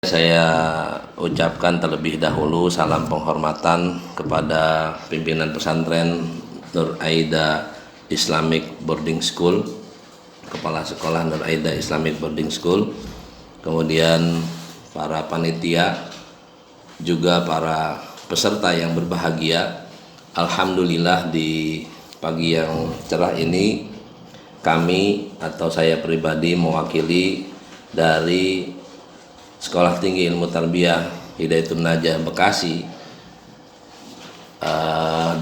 Saya ucapkan terlebih dahulu salam penghormatan kepada pimpinan pesantren Nur Aida Islamic Boarding School, Kepala Sekolah Nur Aida Islamic Boarding School, kemudian para panitia, juga para peserta yang berbahagia. Alhamdulillah di pagi yang cerah ini kami atau saya pribadi mewakili dari Sekolah Tinggi Ilmu Tarbiyah Hidayatun Najah Bekasi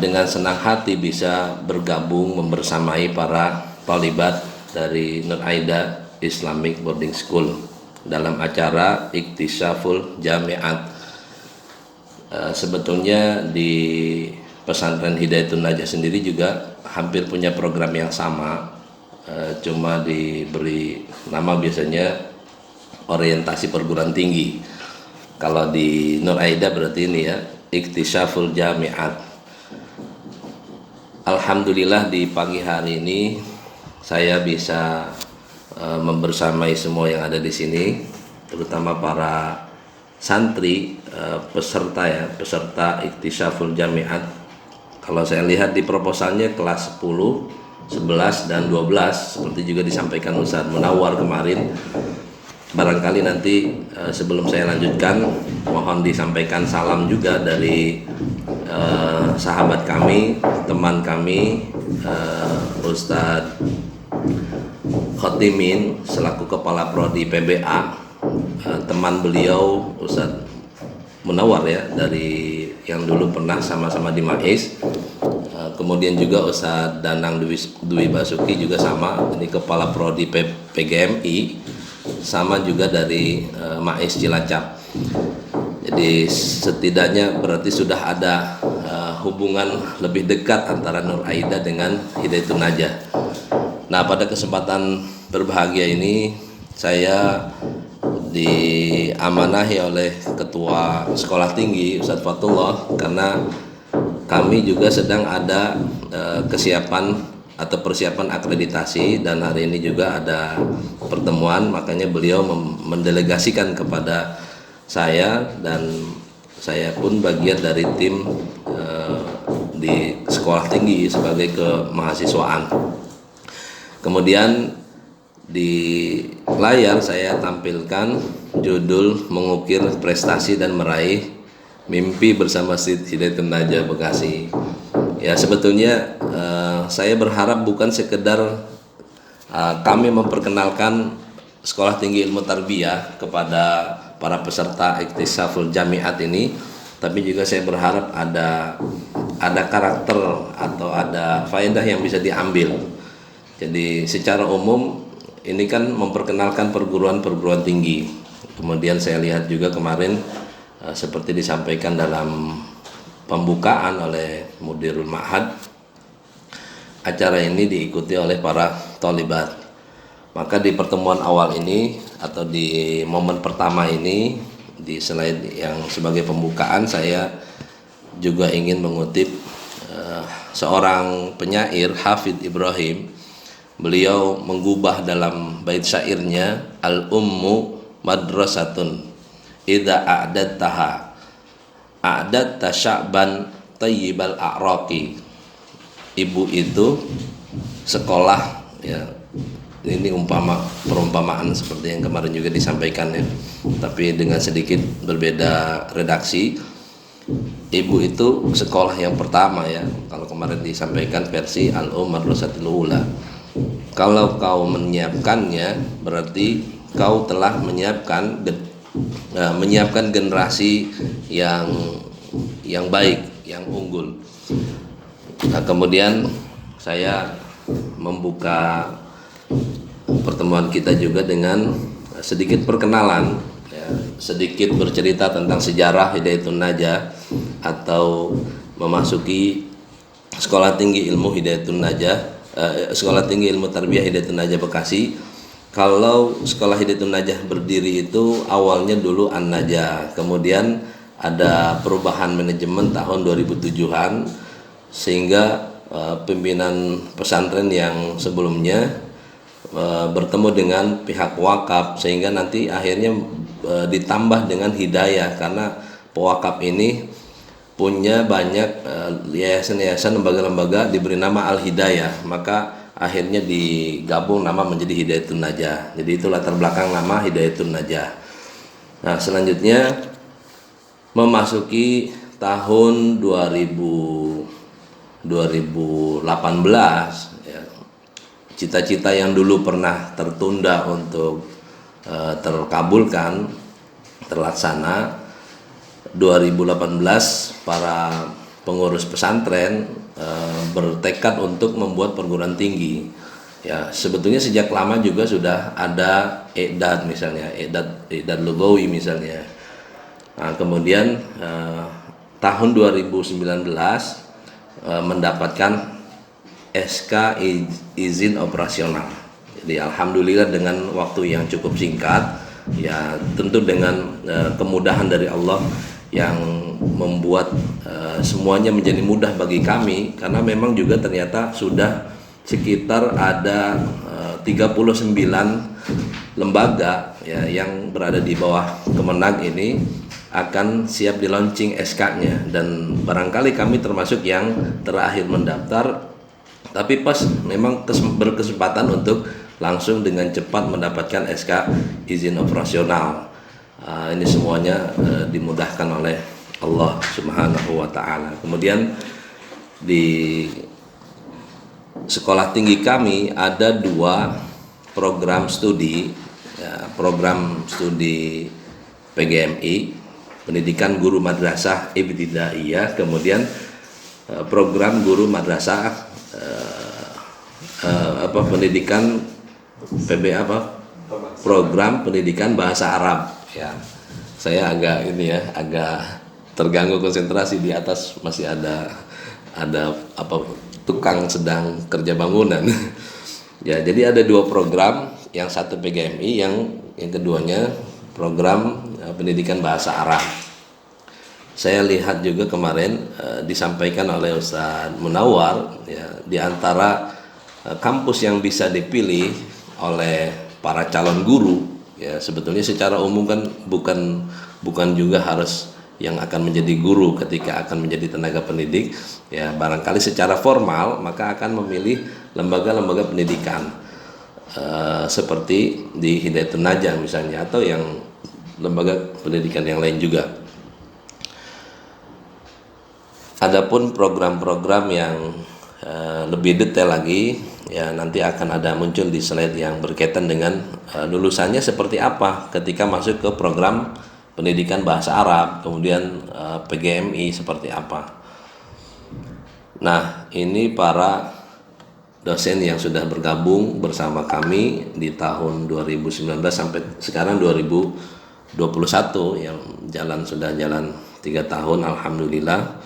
dengan senang hati bisa bergabung membersamai para talibat dari Nur Aida Islamic Boarding School dalam acara Iktisyaful Jamiat. Sebetulnya di pesantren Hidayatun Najah sendiri juga hampir punya program yang sama, cuma diberi nama biasanya orientasi perguruan tinggi. Kalau di Nur Aida berarti ini ya, Iktisyaful Jamiat. Alhamdulillah di pagi hari ini saya bisa membersamai semua yang ada di sini, terutama para santri peserta Iktisyaful Jamiat. Kalau saya lihat di proposalnya kelas 10, 11 dan 12 seperti juga disampaikan Ustaz Munawar kemarin. Barangkali nanti sebelum saya lanjutkan, mohon disampaikan salam juga dari sahabat kami, teman kami, Ustadz Khotimin selaku Kepala Prodi PBA, teman beliau Ustadz Munawar ya, dari yang dulu pernah sama-sama di MAIS. Kemudian juga Ustadz Danang Dwi Basuki juga sama, ini Kepala Prodi PGMI, sama juga dari MAIS Cilacap. Jadi setidaknya berarti sudah ada hubungan lebih dekat antara Nur Aida dengan Hidayatun Najah. Nah, pada kesempatan berbahagia ini saya diamanahi oleh Ketua Sekolah Tinggi Ustadz Fatullah, karena kami juga sedang ada kesiapan atau persiapan akreditasi, dan hari ini juga ada pertemuan, makanya beliau mendelegasikan kepada saya, dan saya pun bagian dari tim di Sekolah Tinggi sebagai kemahasiswaan. Kemudian di layar saya tampilkan judul Mengukir Prestasi dan Meraih Mimpi Bersama Hidayatun Najah Bekasi. Ya, sebetulnya saya berharap bukan sekedar kami memperkenalkan Sekolah Tinggi Ilmu Tarbiyah kepada para peserta Iktisyaful Jamiat ini, tapi juga saya berharap ada karakter atau ada faedah yang bisa diambil. Jadi secara umum ini kan memperkenalkan perguruan tinggi. Kemudian saya lihat juga kemarin seperti disampaikan dalam pembukaan oleh Mudirul Ma'had, acara ini diikuti oleh para thalibat. Maka di pertemuan awal ini atau di momen pertama ini, di slide yang sebagai pembukaan, saya juga ingin mengutip seorang penyair, Hafidz Ibrahim. Beliau menggubah dalam bait syairnya, al-ummu madrasatun idza a'dadtaha a'dadta sya'ban tayyibal a'raqi. Ibu itu sekolah ya. Ini perumpamaan seperti yang kemarin juga disampaikan ya, tapi dengan sedikit berbeda redaksi. Ibu itu sekolah yang pertama ya. Kalau kemarin disampaikan versi al-madrasatul ula. Kalau kau menyiapkannya, berarti kau telah menyiapkan generasi yang baik, yang unggul. Nah, kemudian saya membuka pertemuan kita juga dengan sedikit perkenalan ya, sedikit bercerita tentang sejarah Hidayatun Najah atau memasuki Sekolah Tinggi Ilmu Hidayatun Najah, Sekolah Tinggi Ilmu Tarbiyah Hidayatun Najah Bekasi. Kalau Sekolah Hidayatun Najah berdiri itu awalnya dulu An-Najah, kemudian ada perubahan manajemen tahun 2007-an, sehingga pimpinan pesantren yang sebelumnya bertemu dengan pihak wakaf, sehingga nanti akhirnya ditambah dengan hidayah, karena pewakaf ini punya banyak yayasan-yayasan, lembaga-lembaga diberi nama Al Hidayah, maka akhirnya digabung nama menjadi Hidayatun Najah. Jadi itu latar belakang nama Hidayatun Najah. Nah, selanjutnya memasuki tahun 2018 ya, cita-cita yang dulu pernah tertunda untuk terkabulkan, terlaksana. 2018 para pengurus pesantren bertekad untuk membuat perguruan tinggi. Ya, sebetulnya sejak lama juga sudah ada I'dad, misalnya I'dad Lugawi misalnya. Nah, kemudian tahun 2019 mendapatkan SK izin operasional. Jadi alhamdulillah dengan waktu yang cukup singkat, ya tentu dengan kemudahan dari Allah yang membuat semuanya menjadi mudah bagi kami, karena memang juga ternyata sudah sekitar ada 39 lembaga ya yang berada di bawah Kemenag ini akan siap di launching SK-nya, dan barangkali kami termasuk yang terakhir mendaftar, tapi pas memang berkesempatan untuk langsung dengan cepat mendapatkan SK izin operasional. Ini semuanya dimudahkan oleh Allah Subhanahu wa Ta'ala. Kemudian di sekolah tinggi kami ada 2 program studi, ya, program studi PGMI, pendidikan guru madrasah ibtidaiyah, kemudian program guru madrasah pendidikan program pendidikan bahasa Arab. Ya, saya agak terganggu konsentrasi, di atas masih ada tukang sedang kerja bangunan. Ya, jadi ada 2 program, yang satu PGMI, yang keduanya program pendidikan bahasa Arab. Saya lihat juga kemarin disampaikan oleh Ustaz Munawar, ya, di antara kampus yang bisa dipilih oleh para calon guru, ya sebetulnya secara umum kan bukan juga harus yang akan menjadi guru ketika akan menjadi tenaga pendidik, ya barangkali secara formal maka akan memilih lembaga-lembaga pendidikan seperti di Hidayatun Najah misalnya, atau yang lembaga pendidikan yang lain juga. Adapun program-program yang lebih detail lagi, ya nanti akan ada muncul di slide yang berkaitan dengan lulusannya seperti apa ketika masuk ke program pendidikan bahasa Arab, kemudian PGMI seperti apa. Nah, ini para dosen yang sudah bergabung bersama kami di tahun 2019 sampai sekarang 2021, yang sudah jalan 3 tahun, alhamdulillah.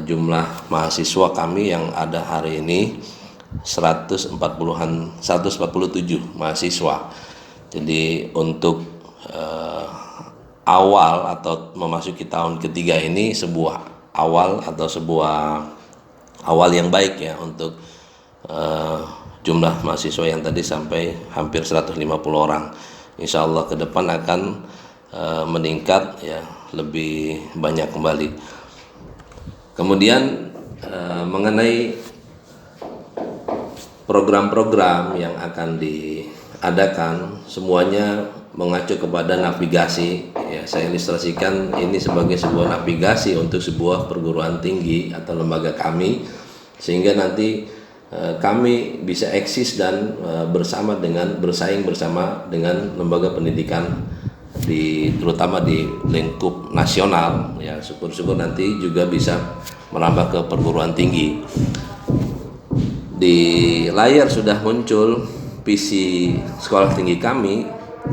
Jumlah mahasiswa kami yang ada hari ini 147 mahasiswa. Jadi untuk awal atau memasuki tahun ketiga ini sebuah awal yang baik ya untuk jumlah mahasiswa yang tadi sampai hampir 150 orang. Insya Allah ke depan akan meningkat ya, lebih banyak kembali. Kemudian mengenai program-program yang akan diadakan, semuanya mengacu kepada navigasi. Ya, saya ilustrasikan ini sebagai sebuah navigasi untuk sebuah perguruan tinggi atau lembaga kami, sehingga nanti kami bisa eksis dan bersaing bersama dengan lembaga pendidikan terutama di lingkup nasional. Ya, syukur-syukur nanti juga bisa merambah ke perguruan tinggi. Di layar sudah muncul visi sekolah tinggi kami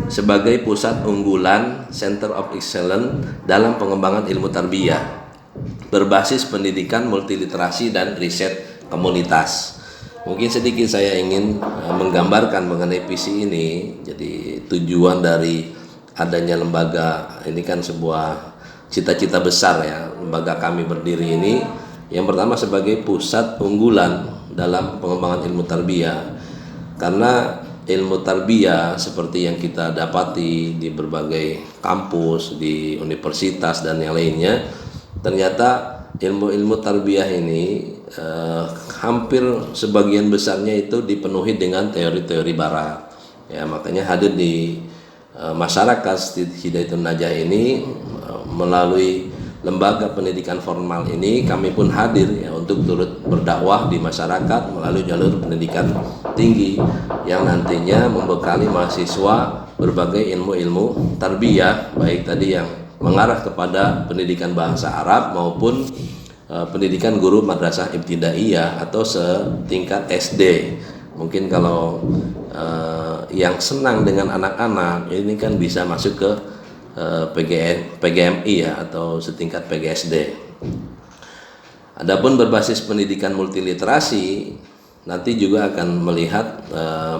sebagai pusat unggulan Center of Excellence dalam pengembangan ilmu tarbiyah berbasis pendidikan multiliterasi dan riset komunitas. Mungkin sedikit saya ingin menggambarkan mengenai visi ini. Jadi tujuan dari adanya lembaga ini kan sebuah cita-cita besar ya, lembaga kami berdiri ini. Yang pertama sebagai pusat unggulan dalam pengembangan ilmu tarbiyah, karena ilmu tarbiyah seperti yang kita dapati di berbagai kampus, di universitas dan yang lainnya, ternyata ilmu-ilmu tarbiyah ini hampir sebagian besarnya itu dipenuhi dengan teori-teori barat. Ya, makanya hadir di masyarakat Hidayatul Najah ini melalui lembaga pendidikan formal ini, kami pun hadir ya untuk turut berdakwah di masyarakat melalui jalur pendidikan tinggi yang nantinya membekali mahasiswa berbagai ilmu-ilmu tarbiyah, baik tadi yang mengarah kepada pendidikan bahasa Arab maupun pendidikan guru madrasah ibtidaiyah atau setingkat SD. Mungkin kalau yang senang dengan anak-anak ini kan bisa masuk ke PGMI ya atau setingkat PGSD. Adapun berbasis pendidikan multiliterasi nanti juga akan melihat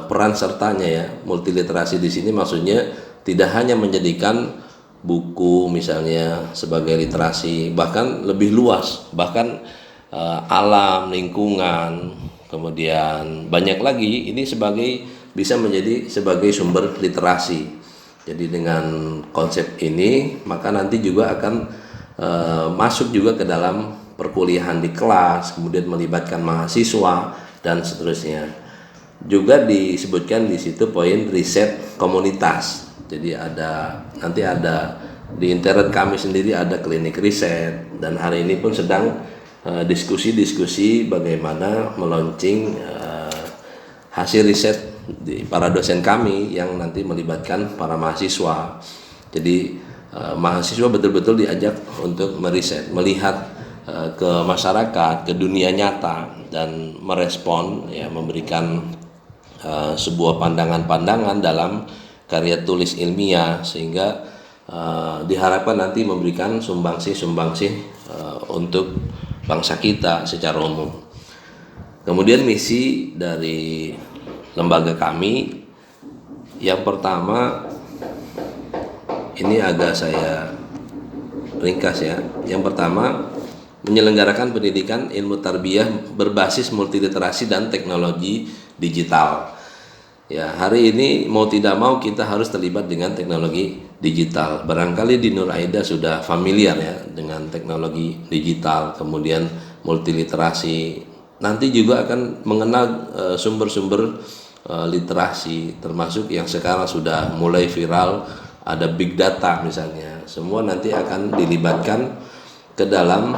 peran sertanya ya. Multiliterasi di sini maksudnya tidak hanya menjadikan buku misalnya sebagai literasi, bahkan lebih luas, bahkan alam, lingkungan, kemudian banyak lagi ini bisa menjadi sebagai sumber literasi. Jadi dengan konsep ini maka nanti juga akan masuk juga ke dalam perkuliahan di kelas, kemudian melibatkan mahasiswa dan seterusnya. Juga disebutkan di situ poin riset komunitas. Jadi nanti ada di internet kami sendiri ada klinik riset, dan hari ini pun sedang diskusi-diskusi bagaimana meluncing hasil riset di para dosen kami yang nanti melibatkan para mahasiswa. Jadi mahasiswa betul-betul diajak untuk meriset, melihat ke masyarakat, ke dunia nyata, dan merespon ya, memberikan sebuah pandangan-pandangan dalam karya tulis ilmiah, sehingga diharapkan nanti memberikan sumbangsi-sumbangsi untuk bangsa kita secara umum. Kemudian misi dari lembaga kami yang pertama ini agak saya ringkas ya. Yang pertama, menyelenggarakan pendidikan ilmu tarbiyah berbasis multiliterasi dan teknologi digital. Ya, hari ini mau tidak mau kita harus terlibat dengan teknologi digital. Barangkali di Nur Aida sudah familiar ya dengan teknologi digital, kemudian multiliterasi. Nanti juga akan mengenal sumber-sumber literasi, termasuk yang sekarang sudah mulai viral, ada big data misalnya. Semua nanti akan dilibatkan ke dalam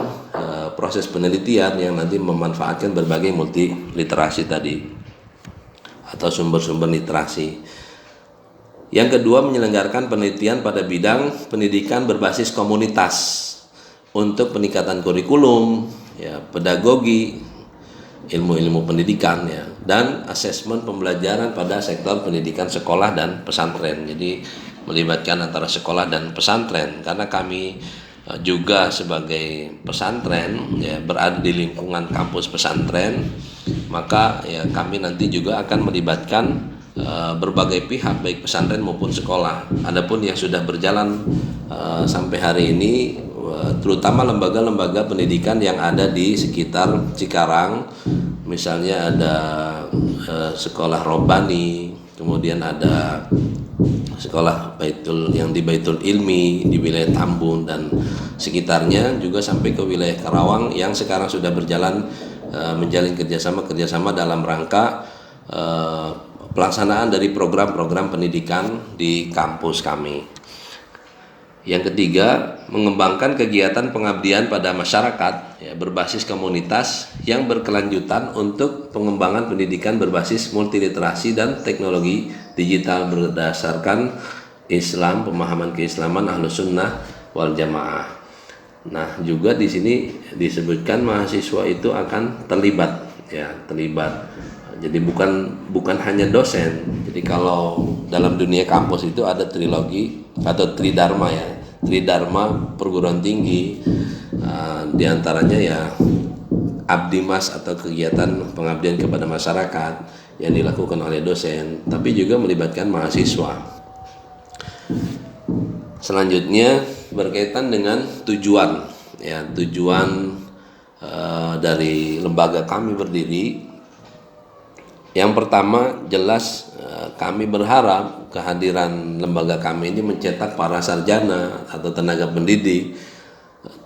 proses penelitian yang nanti memanfaatkan berbagai multiliterasi tadi atau sumber-sumber literasi. Yang kedua, menyelenggarakan penelitian pada bidang pendidikan berbasis komunitas untuk peningkatan kurikulum, ya, pedagogi, ilmu-ilmu pendidikan ya, dan asesmen pembelajaran pada sektor pendidikan sekolah dan pesantren. Jadi melibatkan antara sekolah dan pesantren, karena kami juga sebagai pesantren ya, berada di lingkungan kampus pesantren, maka ya kami nanti juga akan melibatkan berbagai pihak baik pesantren maupun sekolah. Adapun yang sudah berjalan sampai hari ini terutama lembaga-lembaga pendidikan yang ada di sekitar Cikarang, misalnya ada sekolah Robani, kemudian ada sekolah Baitul yang di Baitul Ilmi di wilayah Tambun dan sekitarnya, juga sampai ke wilayah Karawang yang sekarang sudah berjalan menjalin kerjasama dalam rangka pelaksanaan dari program-program pendidikan di kampus kami. Yang ketiga, mengembangkan kegiatan pengabdian pada masyarakat ya, berbasis komunitas yang berkelanjutan untuk pengembangan pendidikan berbasis multiliterasi dan teknologi digital berdasarkan Islam, pemahaman keislaman Ahlus Sunnah wal Jamaah. Nah, juga di sini disebutkan mahasiswa itu akan terlibat ya, terlibat. Jadi bukan hanya dosen. Jadi kalau dalam dunia kampus itu ada trilogi atau tridharma ya, tridharma perguruan tinggi, diantaranya ya abdimas atau kegiatan pengabdian kepada masyarakat yang dilakukan oleh dosen, tapi juga melibatkan mahasiswa. Selanjutnya berkaitan dengan tujuan ya, tujuan dari lembaga kami berdiri Yang pertama jelas kami berharap kehadiran lembaga kami ini mencetak para sarjana atau tenaga pendidik,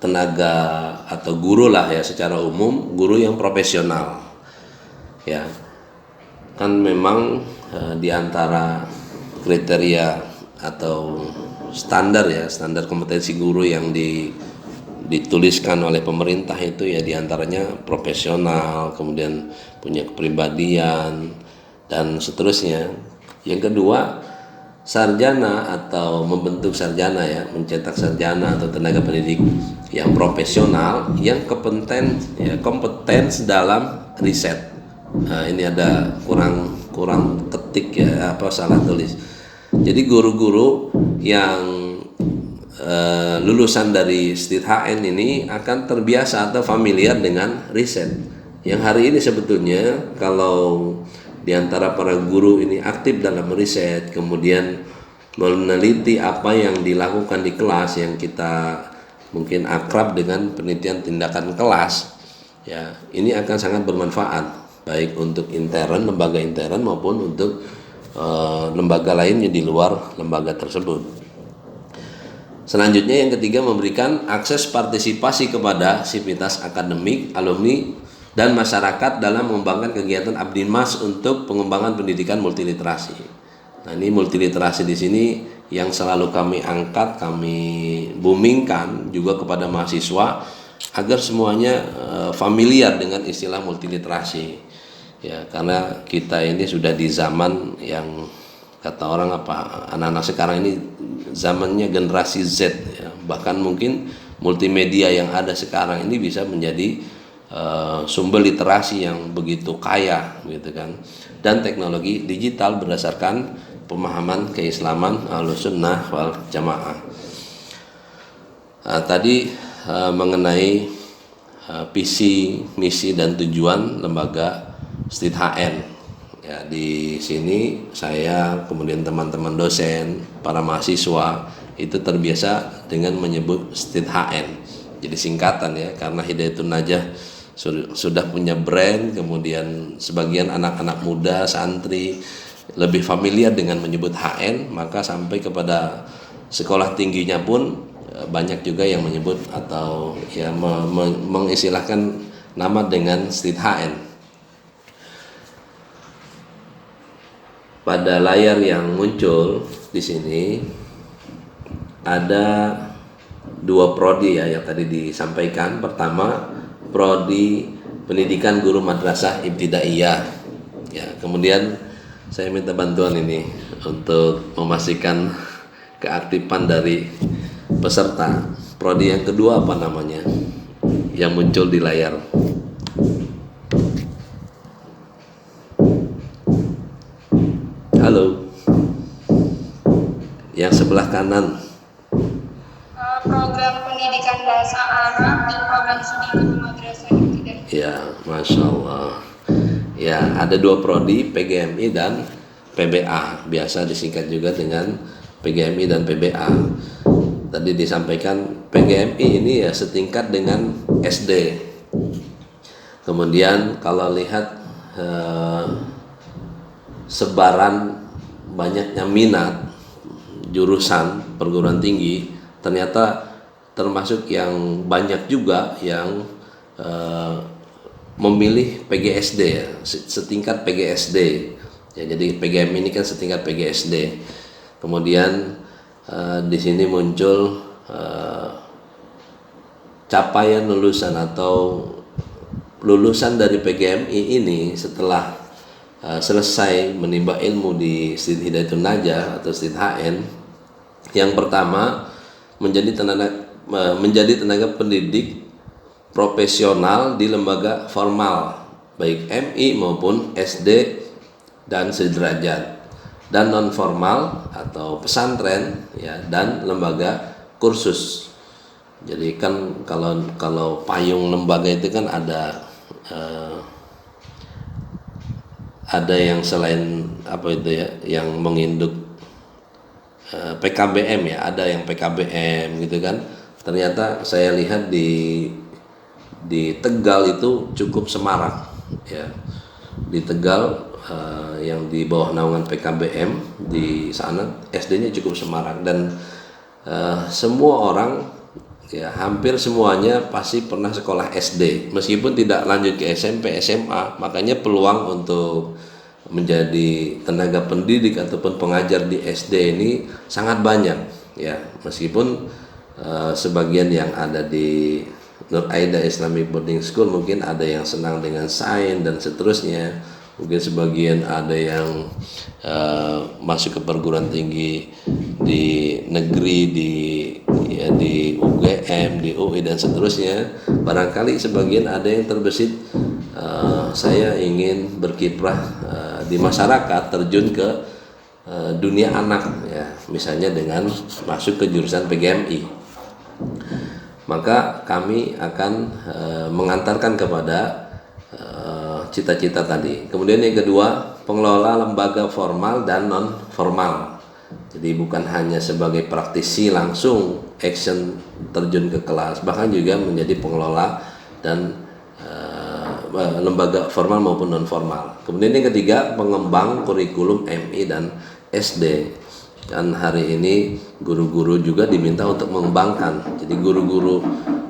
tenaga atau guru lah ya secara umum, guru yang profesional. Ya, kan memang di antara kriteria atau standar ya, standar kompetensi guru yang dituliskan oleh pemerintah itu ya diantaranya profesional, kemudian punya kepribadian dan seterusnya. Yang kedua, sarjana atau membentuk sarjana ya, mencetak sarjana atau tenaga pendidik yang profesional, yang kompeten dalam riset. Nah, ini ada kurang ketik ya, salah tulis. Jadi guru-guru yang lulusan dari STIT-HN ini akan terbiasa atau familiar dengan riset. Yang hari ini sebetulnya kalau di antara para guru ini aktif dalam riset, kemudian meneliti apa yang dilakukan di kelas yang kita mungkin akrab dengan penelitian tindakan kelas, ya ini akan sangat bermanfaat baik untuk lembaga intern maupun untuk lembaga lainnya di luar lembaga tersebut. Selanjutnya yang ketiga, memberikan akses partisipasi kepada sivitas akademik, alumni, dan masyarakat dalam mengembangkan kegiatan Abdinmas untuk pengembangan pendidikan multiliterasi. Nah, ini multiliterasi di sini yang selalu kami angkat, kami boomingkan juga kepada mahasiswa agar semuanya familiar dengan istilah multiliterasi. Ya, karena kita ini sudah di zaman yang kata orang anak-anak sekarang ini zamannya generasi Z ya. Bahkan mungkin multimedia yang ada sekarang ini bisa menjadi sumber literasi yang begitu kaya gitu kan, dan teknologi digital berdasarkan pemahaman keislaman Ahlussunnah wal Jamaah. Tadi mengenai visi, misi dan tujuan lembaga STIT-HN. Ya, di sini saya kemudian teman-teman dosen, para mahasiswa itu terbiasa dengan menyebut STIT-HN. Jadi singkatan ya, karena Hidayatun Najah sudah punya brand, kemudian sebagian anak-anak muda, santri lebih familiar dengan menyebut HN, maka sampai kepada sekolah tingginya pun banyak juga yang menyebut atau ya mengistilahkan nama dengan STIT-HN. Pada layar yang muncul di sini ada dua prodi ya yang tadi disampaikan. Pertama, prodi pendidikan guru madrasah ibtidaiyah. Ya, kemudian saya minta bantuan ini untuk memastikan keaktifan dari peserta. Prodi yang kedua apa namanya? Yang muncul di layar. Halo, yang sebelah kanan. Program pendidikan bahasa Arab di program studi guru madrasah ibtidaiyah. Ya, masya Allah. Ya, ada dua prodi, PGMI dan PBA. Biasa disingkat juga dengan PGMI dan PBA. Tadi disampaikan PGMI ini ya setingkat dengan SD. Kemudian kalau lihat sebaran banyaknya minat jurusan perguruan tinggi, ternyata termasuk yang banyak juga yang memilih PGSD ya, setingkat PGSD ya. Jadi PGM ini kan setingkat PGSD. Kemudian di sini muncul capaian lulusan atau lulusan dari PGMI ini setelah selesai menimba ilmu di STIT Hidayatun Najah atau STIT-HN. Yang pertama, menjadi tenaga pendidik profesional di lembaga formal baik MI maupun SD dan sederajat, dan non formal atau pesantren ya, dan lembaga kursus. Jadi kan kalau payung lembaga itu kan ada yang selain apa itu ya, yang menginduk PKBM ya, ada yang PKBM gitu kan. Ternyata saya lihat di Tegal itu cukup semarak ya. Di Tegal yang di bawah naungan PKBM di sana SD-nya cukup semarak, dan semua orang, ya hampir semuanya pasti pernah sekolah SD meskipun tidak lanjut ke SMP SMA. Makanya peluang untuk menjadi tenaga pendidik ataupun pengajar di SD ini sangat banyak, ya, meskipun sebagian yang ada di Nur Aida Islamic Boarding School mungkin ada yang senang dengan sains dan seterusnya, mungkin sebagian ada yang masuk ke perguruan tinggi di negeri, di UGM, di UI dan seterusnya. Barangkali sebagian ada yang terbesit, saya ingin berkiprah di masyarakat, terjun ke dunia anak, ya, misalnya dengan masuk ke jurusan PGMI. Maka kami akan mengantarkan kepada cita-cita tadi. Kemudian yang kedua, pengelola lembaga formal dan non formal. Jadi bukan hanya sebagai praktisi langsung action terjun ke kelas, bahkan juga menjadi pengelola dan lembaga formal maupun non formal. Kemudian yang ketiga, pengembang kurikulum MI dan SD. Dan hari ini guru-guru juga diminta untuk mengembangkan. Jadi guru-guru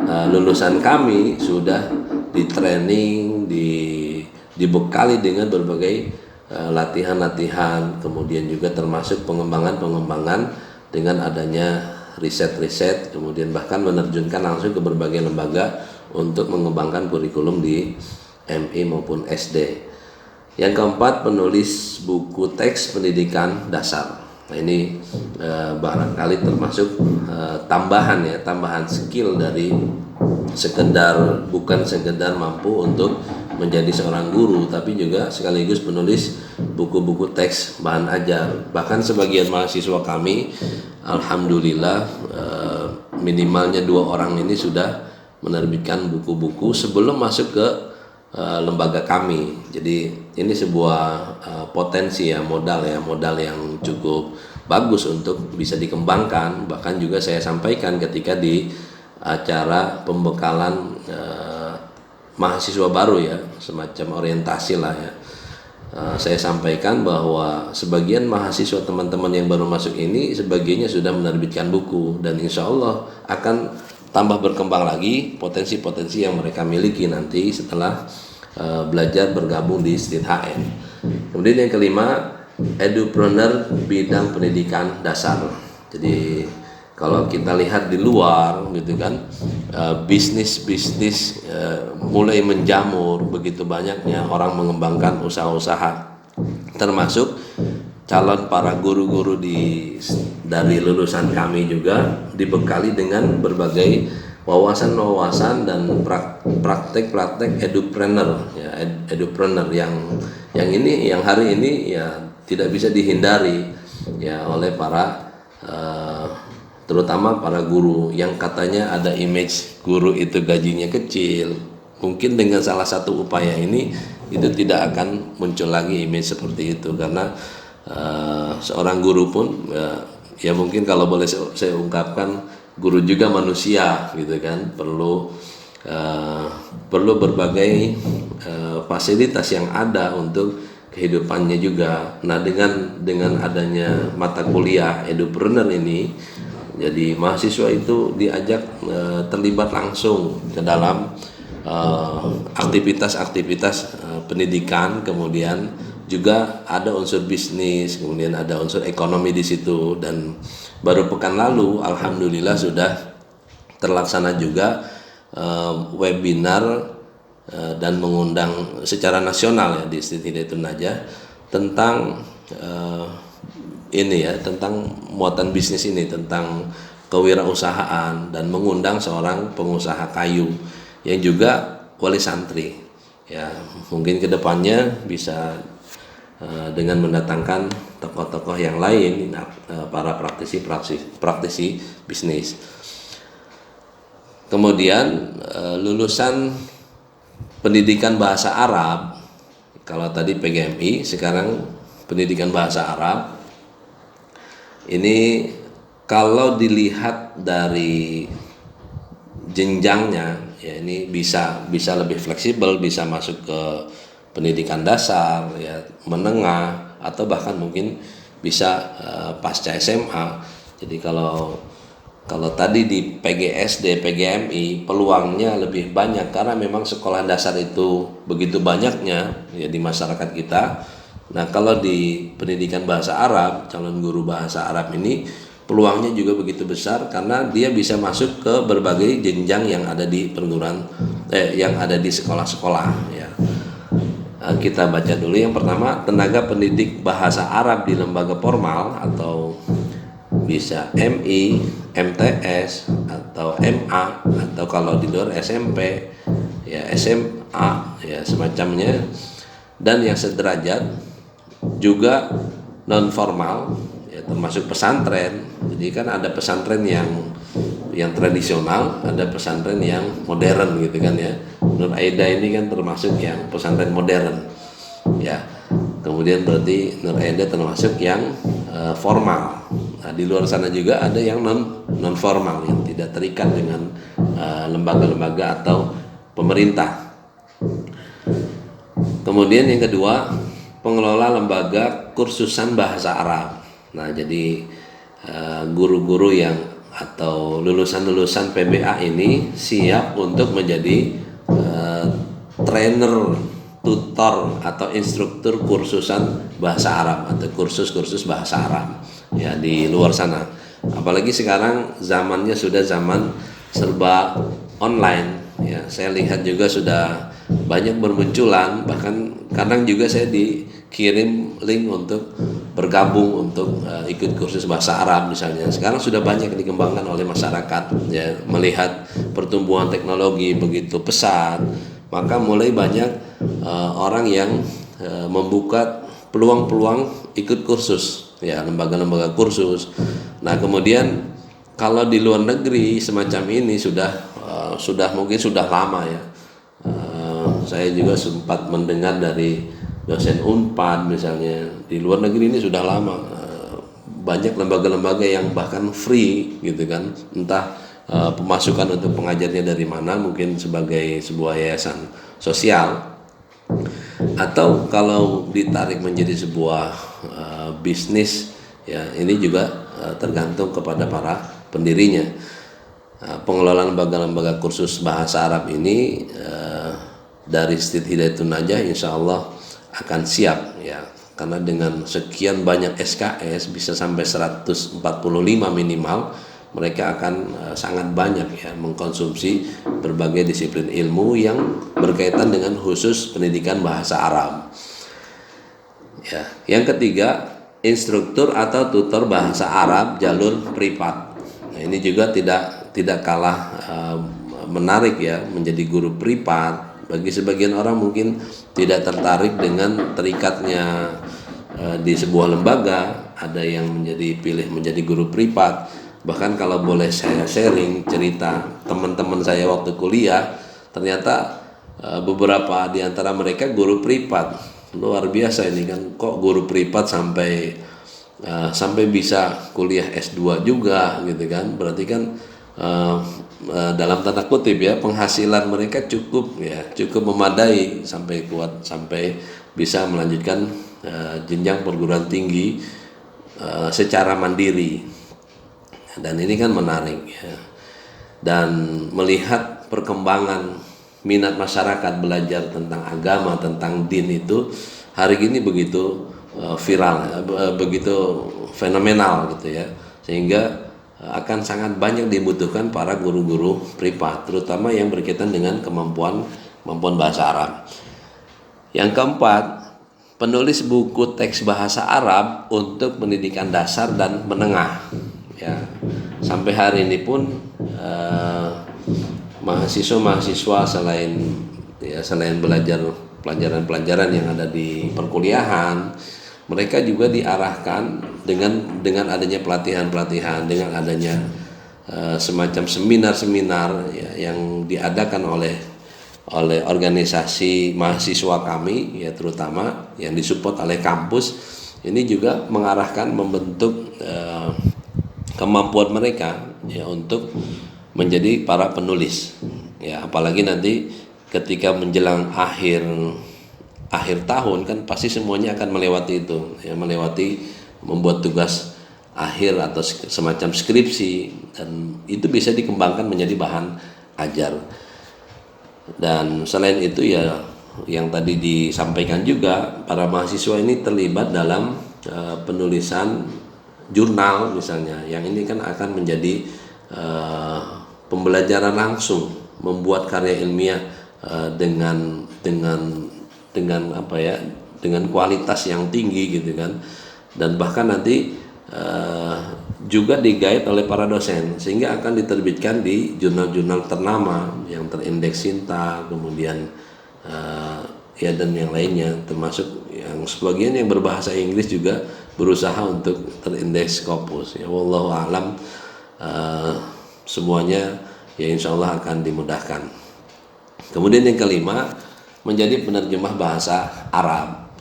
lulusan kami sudah di training, dibekali dengan berbagai latihan-latihan, kemudian juga termasuk pengembangan-pengembangan dengan adanya riset-riset, kemudian bahkan menerjunkan langsung ke berbagai lembaga untuk mengembangkan kurikulum di MI maupun SD. Yang keempat, penulis buku teks pendidikan dasar. Nah, ini barangkali termasuk tambahan skill dari bukan sekedar mampu untuk menjadi seorang guru, tapi juga sekaligus penulis buku-buku teks bahan ajar. Bahkan sebagian mahasiswa kami, alhamdulillah, minimalnya 2 orang ini sudah menerbitkan buku-buku sebelum masuk ke lembaga kami. Jadi ini sebuah potensi, modal yang cukup bagus untuk bisa dikembangkan. Bahkan juga saya sampaikan ketika di acara pembekalan mahasiswa baru, ya, semacam orientasi lah, ya. Saya sampaikan bahwa sebagian mahasiswa teman-teman yang baru masuk ini sebagiannya sudah menerbitkan buku, dan insya Allah akan tambah berkembang lagi potensi-potensi yang mereka miliki nanti setelah belajar bergabung di STIT HN. Kemudian yang kelima, edupreneur bidang pendidikan dasar. Jadi kalau kita lihat di luar gitu kan, bisnis mulai menjamur, begitu banyaknya orang mengembangkan usaha-usaha, termasuk calon para guru-guru dari lulusan kami juga dibekali dengan berbagai wawasan-wawasan dan praktek-praktek edupreneur, ya, edupreneur yang hari ini ya tidak bisa dihindari, ya, oleh para terutama para guru yang katanya ada image guru itu gajinya kecil. Mungkin dengan salah satu upaya ini itu tidak akan muncul lagi image seperti itu, karena seorang guru pun ya mungkin kalau boleh saya ungkapkan, guru juga manusia gitu kan, perlu berbagai fasilitas yang ada untuk kehidupannya juga. Nah, dengan adanya mata kuliah edupreneur ini, jadi mahasiswa itu diajak terlibat langsung ke dalam aktivitas-aktivitas pendidikan, kemudian juga ada unsur bisnis, kemudian ada unsur ekonomi di situ. Dan baru pekan lalu alhamdulillah sudah terlaksana juga webinar dan mengundang secara nasional, ya, di STIT Hidayatun Najah tentang tentang muatan bisnis ini, tentang kewirausahaan, dan mengundang seorang pengusaha kayu yang juga wali santri. Ya, mungkin kedepannya bisa dengan mendatangkan tokoh-tokoh yang lain, para praktisi bisnis. Kemudian lulusan pendidikan bahasa Arab, kalau tadi PGMI, sekarang pendidikan bahasa Arab. Ini kalau dilihat dari jenjangnya, ya, ini bisa lebih fleksibel, bisa masuk ke pendidikan dasar, ya menengah, atau bahkan mungkin bisa pasca SMA. Jadi kalau tadi di PGSD, PGMI peluangnya lebih banyak karena memang sekolah dasar itu begitu banyaknya ya di masyarakat kita. Nah, kalau di pendidikan bahasa Arab, calon guru bahasa Arab ini peluangnya juga begitu besar karena dia bisa masuk ke berbagai jenjang yang ada di perguruan yang ada di sekolah-sekolah ya. Kita baca dulu yang pertama, tenaga pendidik bahasa Arab di lembaga formal atau bisa MI, MTS atau MA, atau kalau di luar SMP ya SMA ya semacamnya, dan yang sederajat juga non formal ya termasuk pesantren. Jadi kan ada pesantren yang tradisional, ada pesantren yang modern gitu kan ya. Nur Aida ini kan termasuk yang pesantren modern ya. Kemudian berarti Nur Aida termasuk yang formal. Nah, di luar sana juga ada yang non formal yang tidak terikat dengan lembaga-lembaga atau pemerintah. Kemudian yang kedua, pengelola lembaga kursusan bahasa Arab. Nah, jadi guru-guru yang atau lulusan-lulusan PBA ini siap untuk menjadi trainer, tutor atau instruktur kursusan bahasa Arab atau kursus-kursus bahasa Arab ya di luar sana. Apalagi sekarang zamannya sudah zaman serba online ya. Saya lihat juga sudah banyak bermunculan, bahkan kadang juga saya dikirim link untuk bergabung untuk ikut kursus bahasa Arab misalnya. Sekarang sudah banyak dikembangkan oleh masyarakat ya, melihat pertumbuhan teknologi begitu pesat, maka mulai banyak orang yang membuka peluang-peluang ikut kursus ya, lembaga-lembaga kursus. Nah, kemudian kalau di luar negeri semacam ini sudah mungkin sudah lama ya. Saya juga sempat mendengar dari dosen Unpad misalnya, di luar negeri ini sudah lama banyak lembaga-lembaga yang bahkan free gitu kan, entah pemasukan untuk pengajarnya dari mana, mungkin sebagai sebuah yayasan sosial, atau kalau ditarik menjadi sebuah bisnis ya, ini juga tergantung kepada para pendirinya. Pengelola lembaga-lembaga kursus bahasa Arab ini dari Institut Hidayatun Najah insya Allah akan siap ya, karena dengan sekian banyak SKS bisa sampai 145 minimal, mereka akan sangat banyak ya mengkonsumsi berbagai disiplin ilmu yang berkaitan dengan khusus pendidikan bahasa Arab ya. Yang ketiga, instruktur atau tutor bahasa Arab jalur privat. Nah, ini juga tidak kalah menarik ya, menjadi guru privat. Bagi sebagian orang mungkin tidak tertarik dengan terikatnya di sebuah lembaga, ada yang pilih menjadi guru privat. Bahkan kalau boleh saya sharing cerita teman-teman saya waktu kuliah, ternyata beberapa di antara mereka guru privat. Luar biasa ini kan, kok guru privat sampai bisa kuliah S2 juga gitu kan. Berarti kan dalam tanda kutip ya, penghasilan mereka cukup memadai sampai bisa melanjutkan jenjang perguruan tinggi secara mandiri. Dan ini kan menarik ya. Dan melihat perkembangan minat masyarakat belajar tentang agama, tentang din itu hari ini begitu viral, begitu fenomenal gitu ya, sehingga akan sangat banyak dibutuhkan para guru-guru privat, terutama yang berkaitan dengan kemampuan bahasa Arab. Yang keempat, penulis buku teks bahasa Arab untuk pendidikan dasar dan menengah ya. Sampai hari ini pun mahasiswa selain belajar pelajaran-pelajaran yang ada di perkuliahan, mereka juga diarahkan dengan adanya pelatihan-pelatihan, dengan adanya semacam seminar-seminar ya, yang diadakan oleh organisasi mahasiswa kami ya, terutama yang disupport oleh kampus. Ini juga mengarahkan, membentuk kemampuan mereka ya untuk menjadi para penulis ya. Apalagi nanti ketika menjelang akhir akhir tahun kan pasti semuanya akan melewati itu, ya, melewati membuat tugas akhir atau semacam skripsi, dan itu bisa dikembangkan menjadi bahan ajar. Dan selain itu ya yang tadi disampaikan juga, para mahasiswa ini terlibat dalam penulisan jurnal misalnya, yang ini kan akan menjadi pembelajaran langsung membuat karya ilmiah dengan apa ya, dengan kualitas yang tinggi gitu kan, dan bahkan nanti juga digait oleh para dosen sehingga akan diterbitkan di jurnal-jurnal ternama yang terindeks Sinta, kemudian ya dan yang lainnya, termasuk yang sebagian yang berbahasa Inggris juga berusaha untuk terindeks Scopus, ya wallahu alam. Semuanya ya insya Allah akan dimudahkan. Kemudian yang kelima, menjadi penerjemah bahasa Arab,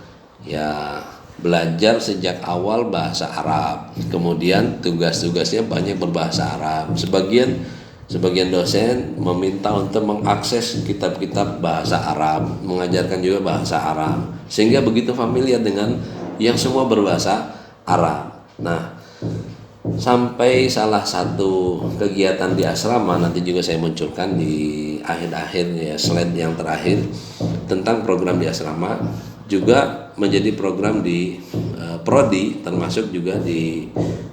ya belajar sejak awal bahasa Arab, kemudian tugas-tugasnya banyak berbahasa Arab. Sebagian dosen meminta untuk mengakses kitab-kitab bahasa Arab, mengajarkan juga bahasa Arab, sehingga begitu familiar dengan yang semua berbahasa Arab. Nah, sampai salah satu kegiatan di asrama, nanti juga saya munculkan di akhir-akhir ya, slide yang terakhir, tentang program di asrama, juga menjadi program di prodi, termasuk juga di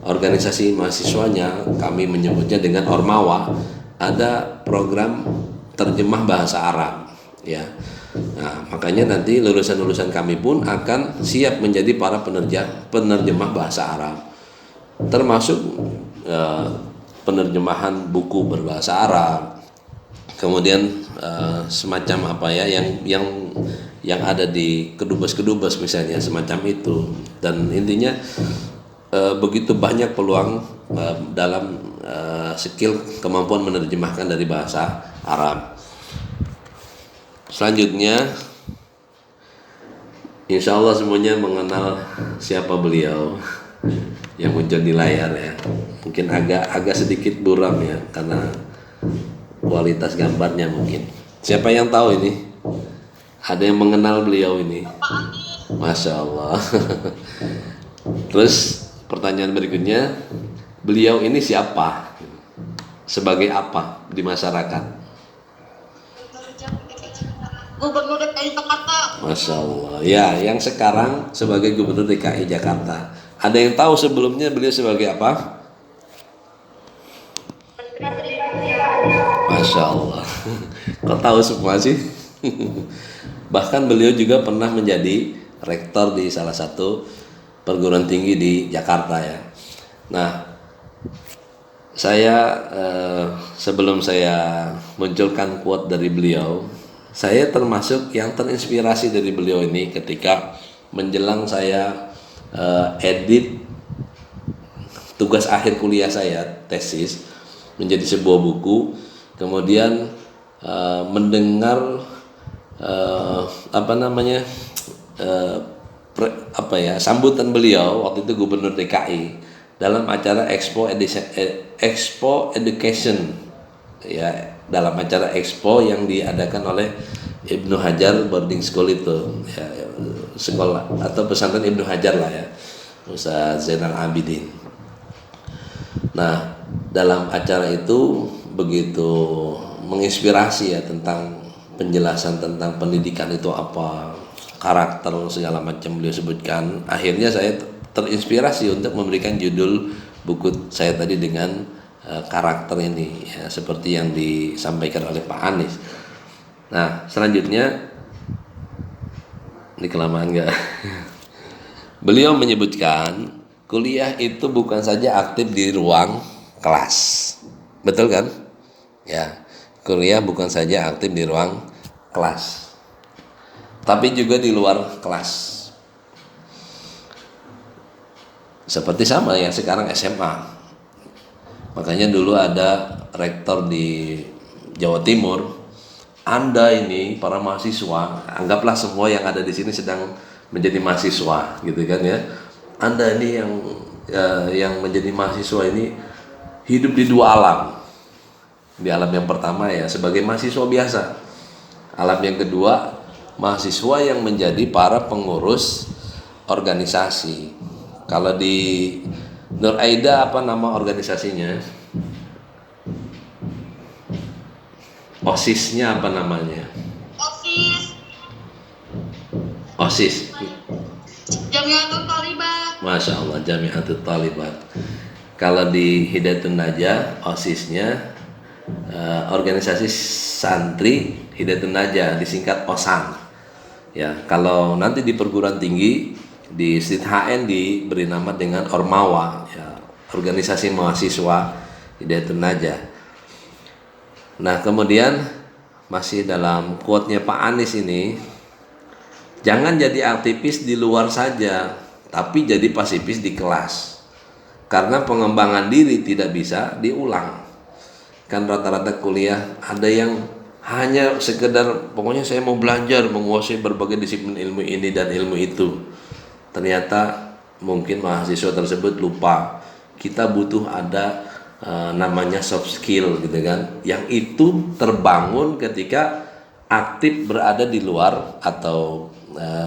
organisasi mahasiswanya, kami menyebutnya dengan Ormawa, ada program terjemah bahasa Arab, ya. Nah, makanya nanti lulusan-lulusan kami pun akan siap menjadi para penerjemah bahasa Arab, termasuk penerjemahan buku berbahasa Arab, kemudian semacam apa ya yang ada di kedubes misalnya, semacam itu. Dan intinya begitu banyak peluang dalam skill kemampuan menerjemahkan dari bahasa Arab. Selanjutnya, insya Allah semuanya mengenal siapa beliau yang muncul di layar ya. Mungkin agak sedikit buram ya karena kualitas gambarnya mungkin. Siapa yang tahu ini? Ada yang mengenal beliau ini? Masya Allah. Terus pertanyaan berikutnya, beliau ini siapa? Sebagai apa di masyarakat? Gubernur DKI Jakarta. Masya Allah. Ya, yang sekarang sebagai Gubernur DKI Jakarta. Ada yang tahu sebelumnya beliau sebagai apa? Masya Allah. Kok tahu semua sih? Bahkan beliau juga pernah menjadi rektor di salah satu perguruan tinggi di Jakarta ya. Nah, saya sebelum saya munculkan quote dari beliau, saya termasuk yang terinspirasi dari beliau ini ketika menjelang saya edit tugas akhir kuliah saya, tesis, menjadi sebuah buku. Kemudian mendengar sambutan beliau waktu itu Gubernur DKI dalam acara Expo Education ya, dalam acara Expo yang diadakan oleh Ibnu Hajar Boarding School itu ya, sekolah atau pesantren Ibnu Hajar lah ya, Ustaz Zainal Abidin. Nah, dalam acara itu begitu menginspirasi ya tentang penjelasan tentang pendidikan itu apa, karakter segala macam beliau sebutkan. Akhirnya saya terinspirasi untuk memberikan judul buku saya tadi dengan karakter ini ya, seperti yang disampaikan oleh Pak Anies. Nah, selanjutnya ini kelamaan enggak? Beliau menyebutkan kuliah itu bukan saja aktif di ruang kelas. Betul kan? Ya, kuliah bukan saja aktif di ruang kelas, tapi juga di luar kelas. Seperti sama yang sekarang SMA. Makanya dulu ada rektor di Jawa Timur, Anda ini para mahasiswa, anggaplah semua yang ada di sini sedang menjadi mahasiswa, gitu kan ya. Anda ini yang menjadi mahasiswa ini hidup di dua alam. Di alam yang pertama ya sebagai mahasiswa biasa. Alam yang kedua mahasiswa yang menjadi para pengurus organisasi. Kalau di Nur Aida apa nama organisasinya? OSIS-nya apa namanya? OSIS. Jamiatul Thalibat. Masya Allah, Jamiatul Thalibat. Kalau di Hidayatul Najah, OSIS-nya organisasi santri Hidayatul Najah, disingkat OSAN. Ya, kalau nanti di perguruan tinggi di STIT HN diberi nama dengan Ormawa, ya, organisasi mahasiswa Hidayatul Najah. Nah, kemudian masih dalam quote-nya Pak Anies ini, jangan jadi aktivis di luar saja, tapi jadi pasifis di kelas. Karena pengembangan diri tidak bisa diulang. Kan rata-rata kuliah ada yang hanya sekedar pokoknya saya mau belajar menguasai berbagai disiplin ilmu ini dan ilmu itu. Ternyata mungkin mahasiswa tersebut lupa kita butuh ada namanya soft skill gitu kan, yang itu terbangun ketika aktif berada di luar atau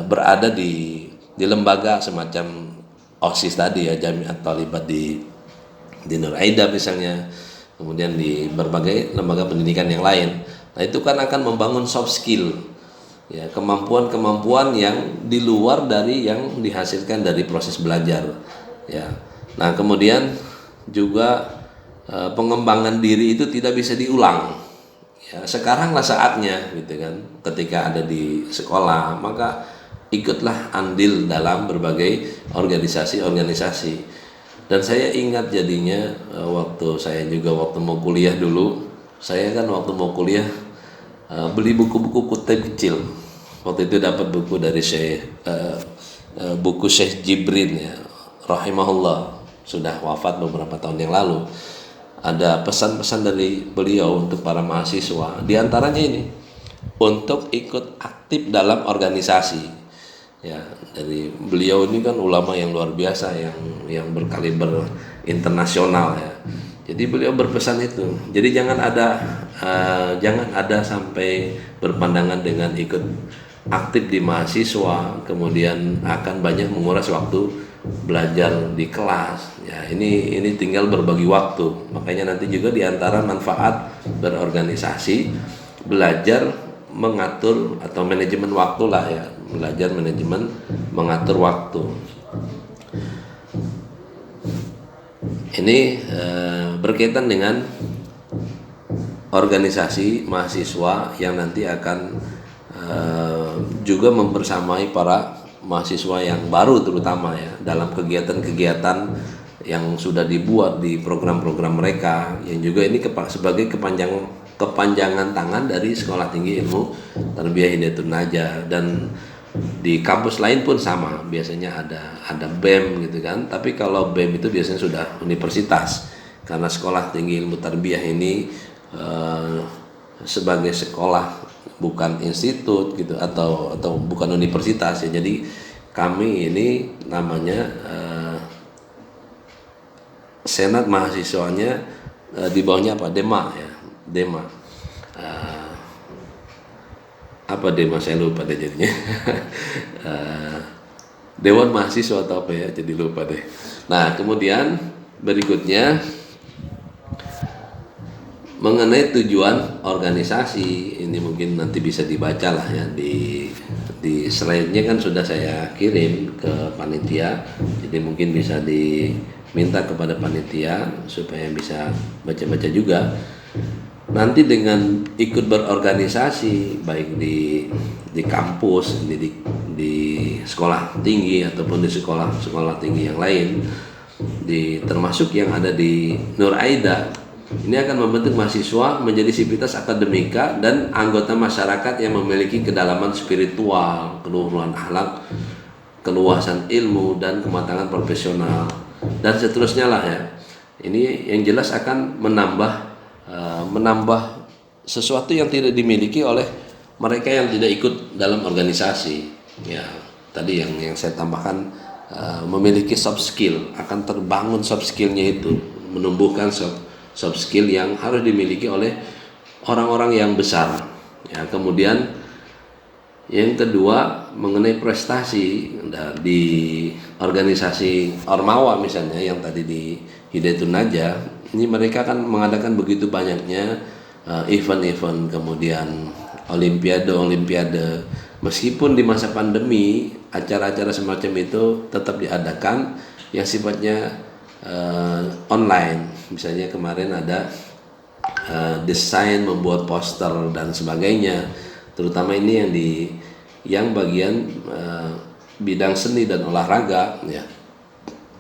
berada di lembaga semacam OSIS tadi ya, Jamiat Thalibat di Nur Aida misalnya, kemudian di berbagai lembaga pendidikan yang lain. Nah, itu kan akan membangun soft skill, ya, kemampuan-kemampuan yang di luar dari yang dihasilkan dari proses belajar, ya. Nah, kemudian juga pengembangan diri itu tidak bisa diulang. Ya, sekaranglah saatnya gitu kan. Ketika ada di sekolah, maka ikutlah andil dalam berbagai organisasi-organisasi. Dan saya ingat jadinya waktu saya juga waktu mau kuliah dulu, saya kan waktu mau kuliah beli buku-buku kutip kecil. Waktu itu dapat buku dari buku Syekh Jibrin ya, rahimahullah, sudah wafat beberapa tahun yang lalu. Ada pesan-pesan dari beliau untuk para mahasiswa, di antaranya ini untuk ikut aktif dalam organisasi. Ya, dari beliau ini kan ulama yang luar biasa, yang berkaliber internasional ya. Jadi beliau berpesan itu. Jadi jangan ada sampai berpandangan dengan ikut aktif di mahasiswa kemudian akan banyak menguras waktu belajar di kelas. Ya, ini tinggal berbagi waktu. Makanya nanti juga diantara manfaat berorganisasi, belajar mengatur atau manajemen waktu lah ya, belajar manajemen mengatur waktu. Ini berkaitan dengan organisasi mahasiswa yang nanti akan juga membersamai para mahasiswa yang baru terutama ya dalam kegiatan-kegiatan yang sudah dibuat di program-program mereka, yang juga ini sebagai kepanjangan tangan dari Sekolah Tinggi Ilmu Tarbiyah Hidayatul Najah. Dan di kampus lain pun sama, biasanya ada BEM gitu kan, tapi kalau BEM itu biasanya sudah universitas, karena Sekolah Tinggi Ilmu Tarbiyah ini sebagai sekolah bukan institut gitu atau bukan universitas ya. Jadi kami ini namanya senat mahasiswanya di bawahnya apa? Dema ya, Dema. Apa Dema saya lupa deh jadinya. Dewan Mahasiswa atau apa ya, jadi lupa deh. Nah, kemudian berikutnya mengenai tujuan organisasi, ini mungkin nanti bisa dibaca lah ya di slide-nya kan sudah saya kirim ke panitia, jadi mungkin bisa diminta kepada panitia supaya bisa baca-baca juga. Nanti dengan ikut berorganisasi baik di kampus, di sekolah tinggi ataupun di sekolah tinggi yang lain, termasuk yang ada di Nur Aida, ini akan membentuk mahasiswa menjadi sivitas akademika dan anggota masyarakat yang memiliki kedalaman spiritual, keluhuran akhlak, keluasan ilmu, dan kematangan profesional, dan seterusnya lah ya. Ini yang jelas akan menambah sesuatu yang tidak dimiliki oleh mereka yang tidak ikut dalam organisasi. Ya, tadi yang saya tambahkan, memiliki soft skill, akan terbangun soft skillnya itu, menumbuhkan soft skill yang harus dimiliki oleh orang-orang yang besar. Ya, kemudian Yang kedua mengenai prestasi di organisasi Ormawa misalnya yang tadi di Hidayatun Najah, ini mereka kan mengadakan begitu banyaknya event-event, kemudian olimpiade, meskipun di masa pandemi acara-acara semacam itu tetap diadakan yang sifatnya online. Misalnya kemarin ada desain, membuat poster dan sebagainya, terutama ini yang bagian bidang seni dan olahraga ya.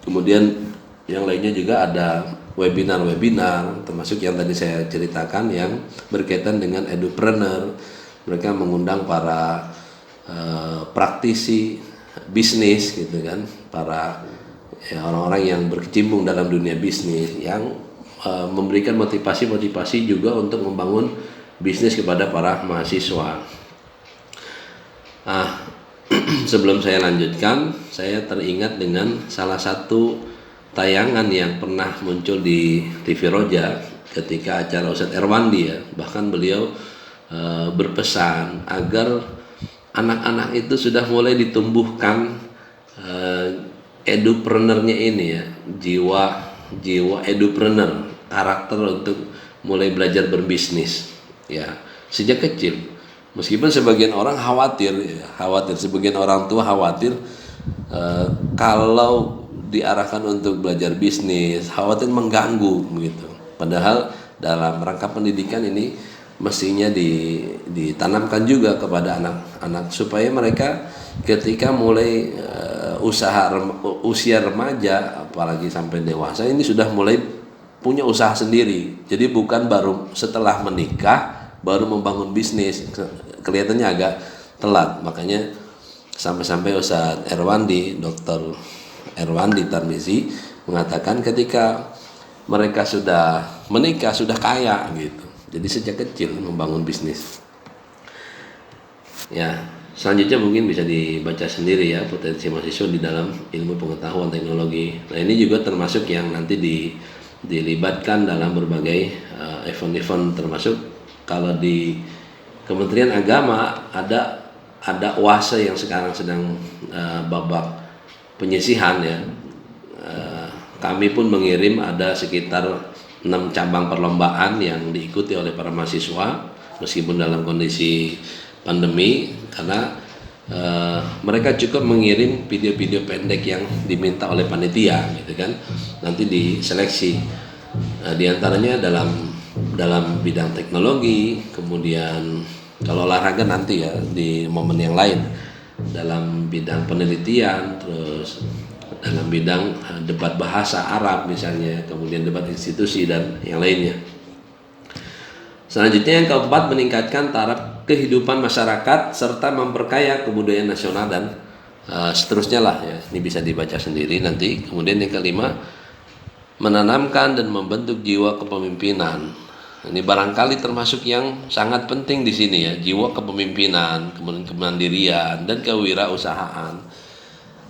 Kemudian yang lainnya juga ada webinar termasuk yang tadi saya ceritakan yang berkaitan dengan edupreneur. Mereka mengundang para praktisi bisnis gitu kan, para orang-orang yang berkecimpung dalam dunia bisnis yang memberikan motivasi juga untuk membangun bisnis kepada para mahasiswa. Sebelum saya lanjutkan, saya teringat dengan salah satu tayangan yang pernah muncul di TV Roja ketika acara Ustadz Erwandi ya. Bahkan beliau berpesan agar anak-anak itu sudah mulai ditumbuhkan edupreneurnya ini ya, jiwa edupreneur, karakter untuk mulai belajar berbisnis ya sejak kecil. Meskipun sebagian orang khawatir, sebagian orang tua khawatir kalau diarahkan untuk belajar bisnis, khawatir mengganggu begitu. Padahal dalam rangka pendidikan ini mestinya ditanamkan juga kepada anak-anak supaya mereka ketika mulai usia remaja apalagi sampai dewasa ini sudah mulai punya usaha sendiri. Jadi bukan baru setelah menikah baru membangun bisnis, kelihatannya agak telat. Makanya sampai-sampai Ustadz Erwandi, Dr. Erwandi Tarmizi mengatakan ketika mereka sudah menikah sudah kaya gitu. Jadi sejak kecil membangun bisnis. Ya, selanjutnya mungkin bisa dibaca sendiri ya potensi mahasiswa di dalam ilmu pengetahuan teknologi. Nah ini juga termasuk yang nanti dilibatkan dalam berbagai event-event, termasuk kalau di Kementerian Agama ada UASE yang sekarang sedang babak penyisihan ya. Kami pun mengirim ada sekitar 6 cabang perlombaan yang diikuti oleh para mahasiswa meskipun dalam kondisi pandemi, karena mereka cukup mengirim video-video pendek yang diminta oleh panitia gitu kan, nanti diseleksi di antaranya dalam bidang teknologi, kemudian kalau olahraga nanti ya di momen yang lain, dalam bidang penelitian, terus dalam bidang debat bahasa Arab misalnya, kemudian debat institusi dan yang lainnya. Selanjutnya yang keempat, meningkatkan taraf kehidupan masyarakat serta memperkaya kebudayaan nasional dan seterusnya lah ya. Ini bisa dibaca sendiri nanti. Kemudian yang kelima, menanamkan dan membentuk jiwa kepemimpinan. Ini barangkali termasuk yang sangat penting di sini ya, jiwa kepemimpinan, kemudian kemandirian dan kewirausahaan.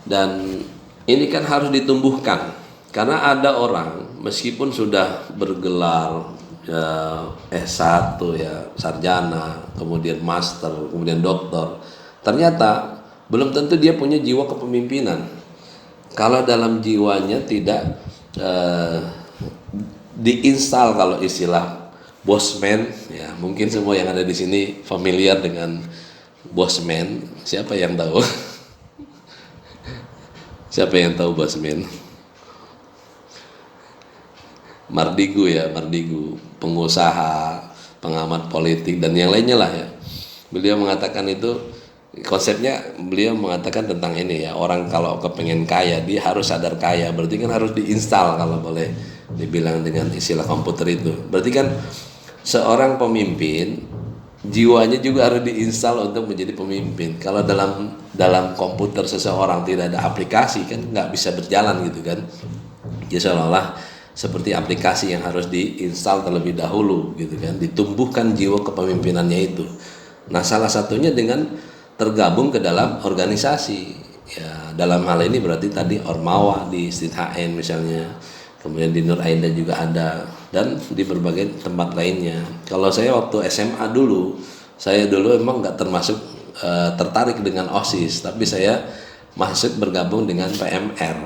Dan ini kan harus ditumbuhkan karena ada orang meskipun sudah bergelar S1 ya, sarjana, kemudian master, kemudian doktor, ternyata belum tentu dia punya jiwa kepemimpinan. Kalau dalam jiwanya tidak diinstal, kalau istilah bosman ya, mungkin semua yang ada di sini familiar dengan bosman. Siapa yang tahu? Siapa yang tahu bosman? Mardigu ya, Mardigu, pengusaha, pengamat politik dan yang lainnya lah ya. Beliau mengatakan itu, konsepnya beliau mengatakan tentang ini ya, orang kalau kepengen kaya dia harus sadar kaya, berarti kan harus diinstal kalau boleh dibilang dengan istilah komputer itu. Berarti kan seorang pemimpin jiwanya juga harus diinstal untuk menjadi pemimpin. Kalau dalam komputer seseorang tidak ada aplikasi kan nggak bisa berjalan gitu kan. Jadi seolah-olah seperti aplikasi yang harus diinstal terlebih dahulu gitu kan, ditumbuhkan jiwa kepemimpinannya itu. Nah salah satunya dengan tergabung ke dalam organisasi ya, dalam hal ini berarti tadi Ormawa di Stit HN misalnya, kemudian di Nur Aida juga ada, dan di berbagai tempat lainnya. Kalau saya waktu SMA dulu, saya dulu emang nggak termasuk tertarik dengan OSIS, tapi saya masuk bergabung dengan PMR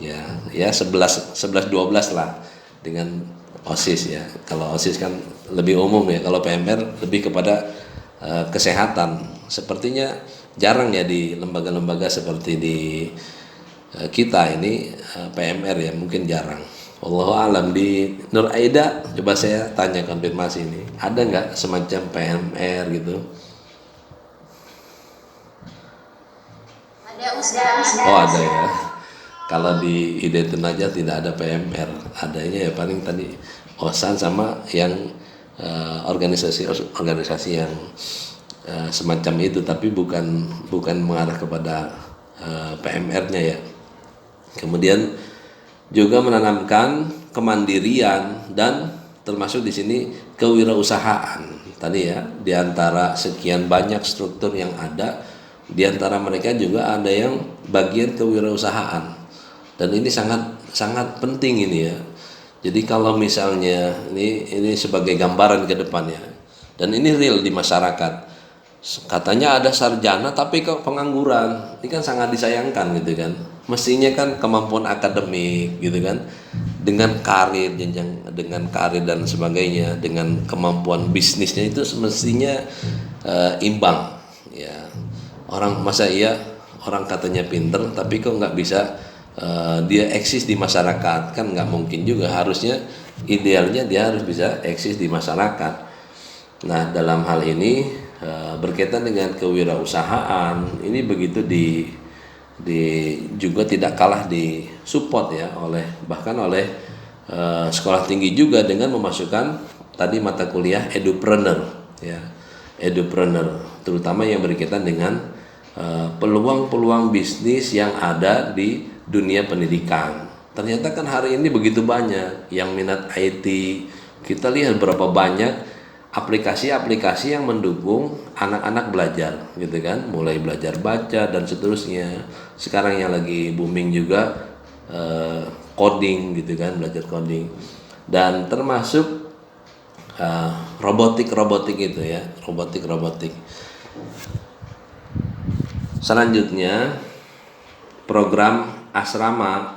ya 11 12 lah dengan OSIS ya. Kalau OSIS kan lebih umum ya, kalau PMR lebih kepada kesehatan. Sepertinya jarang ya di lembaga-lembaga seperti di kita ini PMR ya, mungkin jarang. Wallahu alam. Di Nur Aida coba saya tanya konfirmasi ini, ada nggak semacam PMR gitu? Ada Ustaz. Oh ada ya. Kalau di Hidayatun Najah tidak ada PMR, adanya ya paling tadi OSAN sama yang organisasi yang semacam itu, tapi bukan mengarah kepada PMR-nya ya. Kemudian juga menanamkan kemandirian dan termasuk di sini kewirausahaan. Tadi ya, di antara sekian banyak struktur yang ada, di antara mereka juga ada yang bagian kewirausahaan. Dan ini sangat sangat penting ini ya. Jadi kalau misalnya ini sebagai gambaran ke depannya, dan ini real di masyarakat. Katanya ada sarjana tapi kok pengangguran. Ini kan sangat disayangkan gitu kan. Mestinya kan kemampuan akademik gitu kan, dengan karir, jenjang dengan karir dan sebagainya, dengan kemampuan bisnisnya itu semestinya imbang ya. Orang masa iya orang katanya pinter tapi kok nggak bisa dia eksis di masyarakat, kan nggak mungkin juga. Harusnya idealnya dia harus bisa eksis di masyarakat. Nah dalam hal ini berkaitan dengan kewirausahaan ini begitu di juga tidak kalah di support ya bahkan oleh sekolah tinggi juga dengan memasukkan tadi mata kuliah edupreneur ya, edupreneur terutama yang berkaitan dengan peluang-peluang bisnis yang ada di dunia pendidikan. Ternyata kan hari ini begitu banyak yang minat IT. Kita lihat berapa banyak aplikasi-aplikasi yang mendukung anak-anak belajar gitu kan, mulai belajar baca dan seterusnya. Sekarang yang lagi booming juga coding gitu kan, belajar coding, dan termasuk robotik itu ya, robotik. Selanjutnya program asrama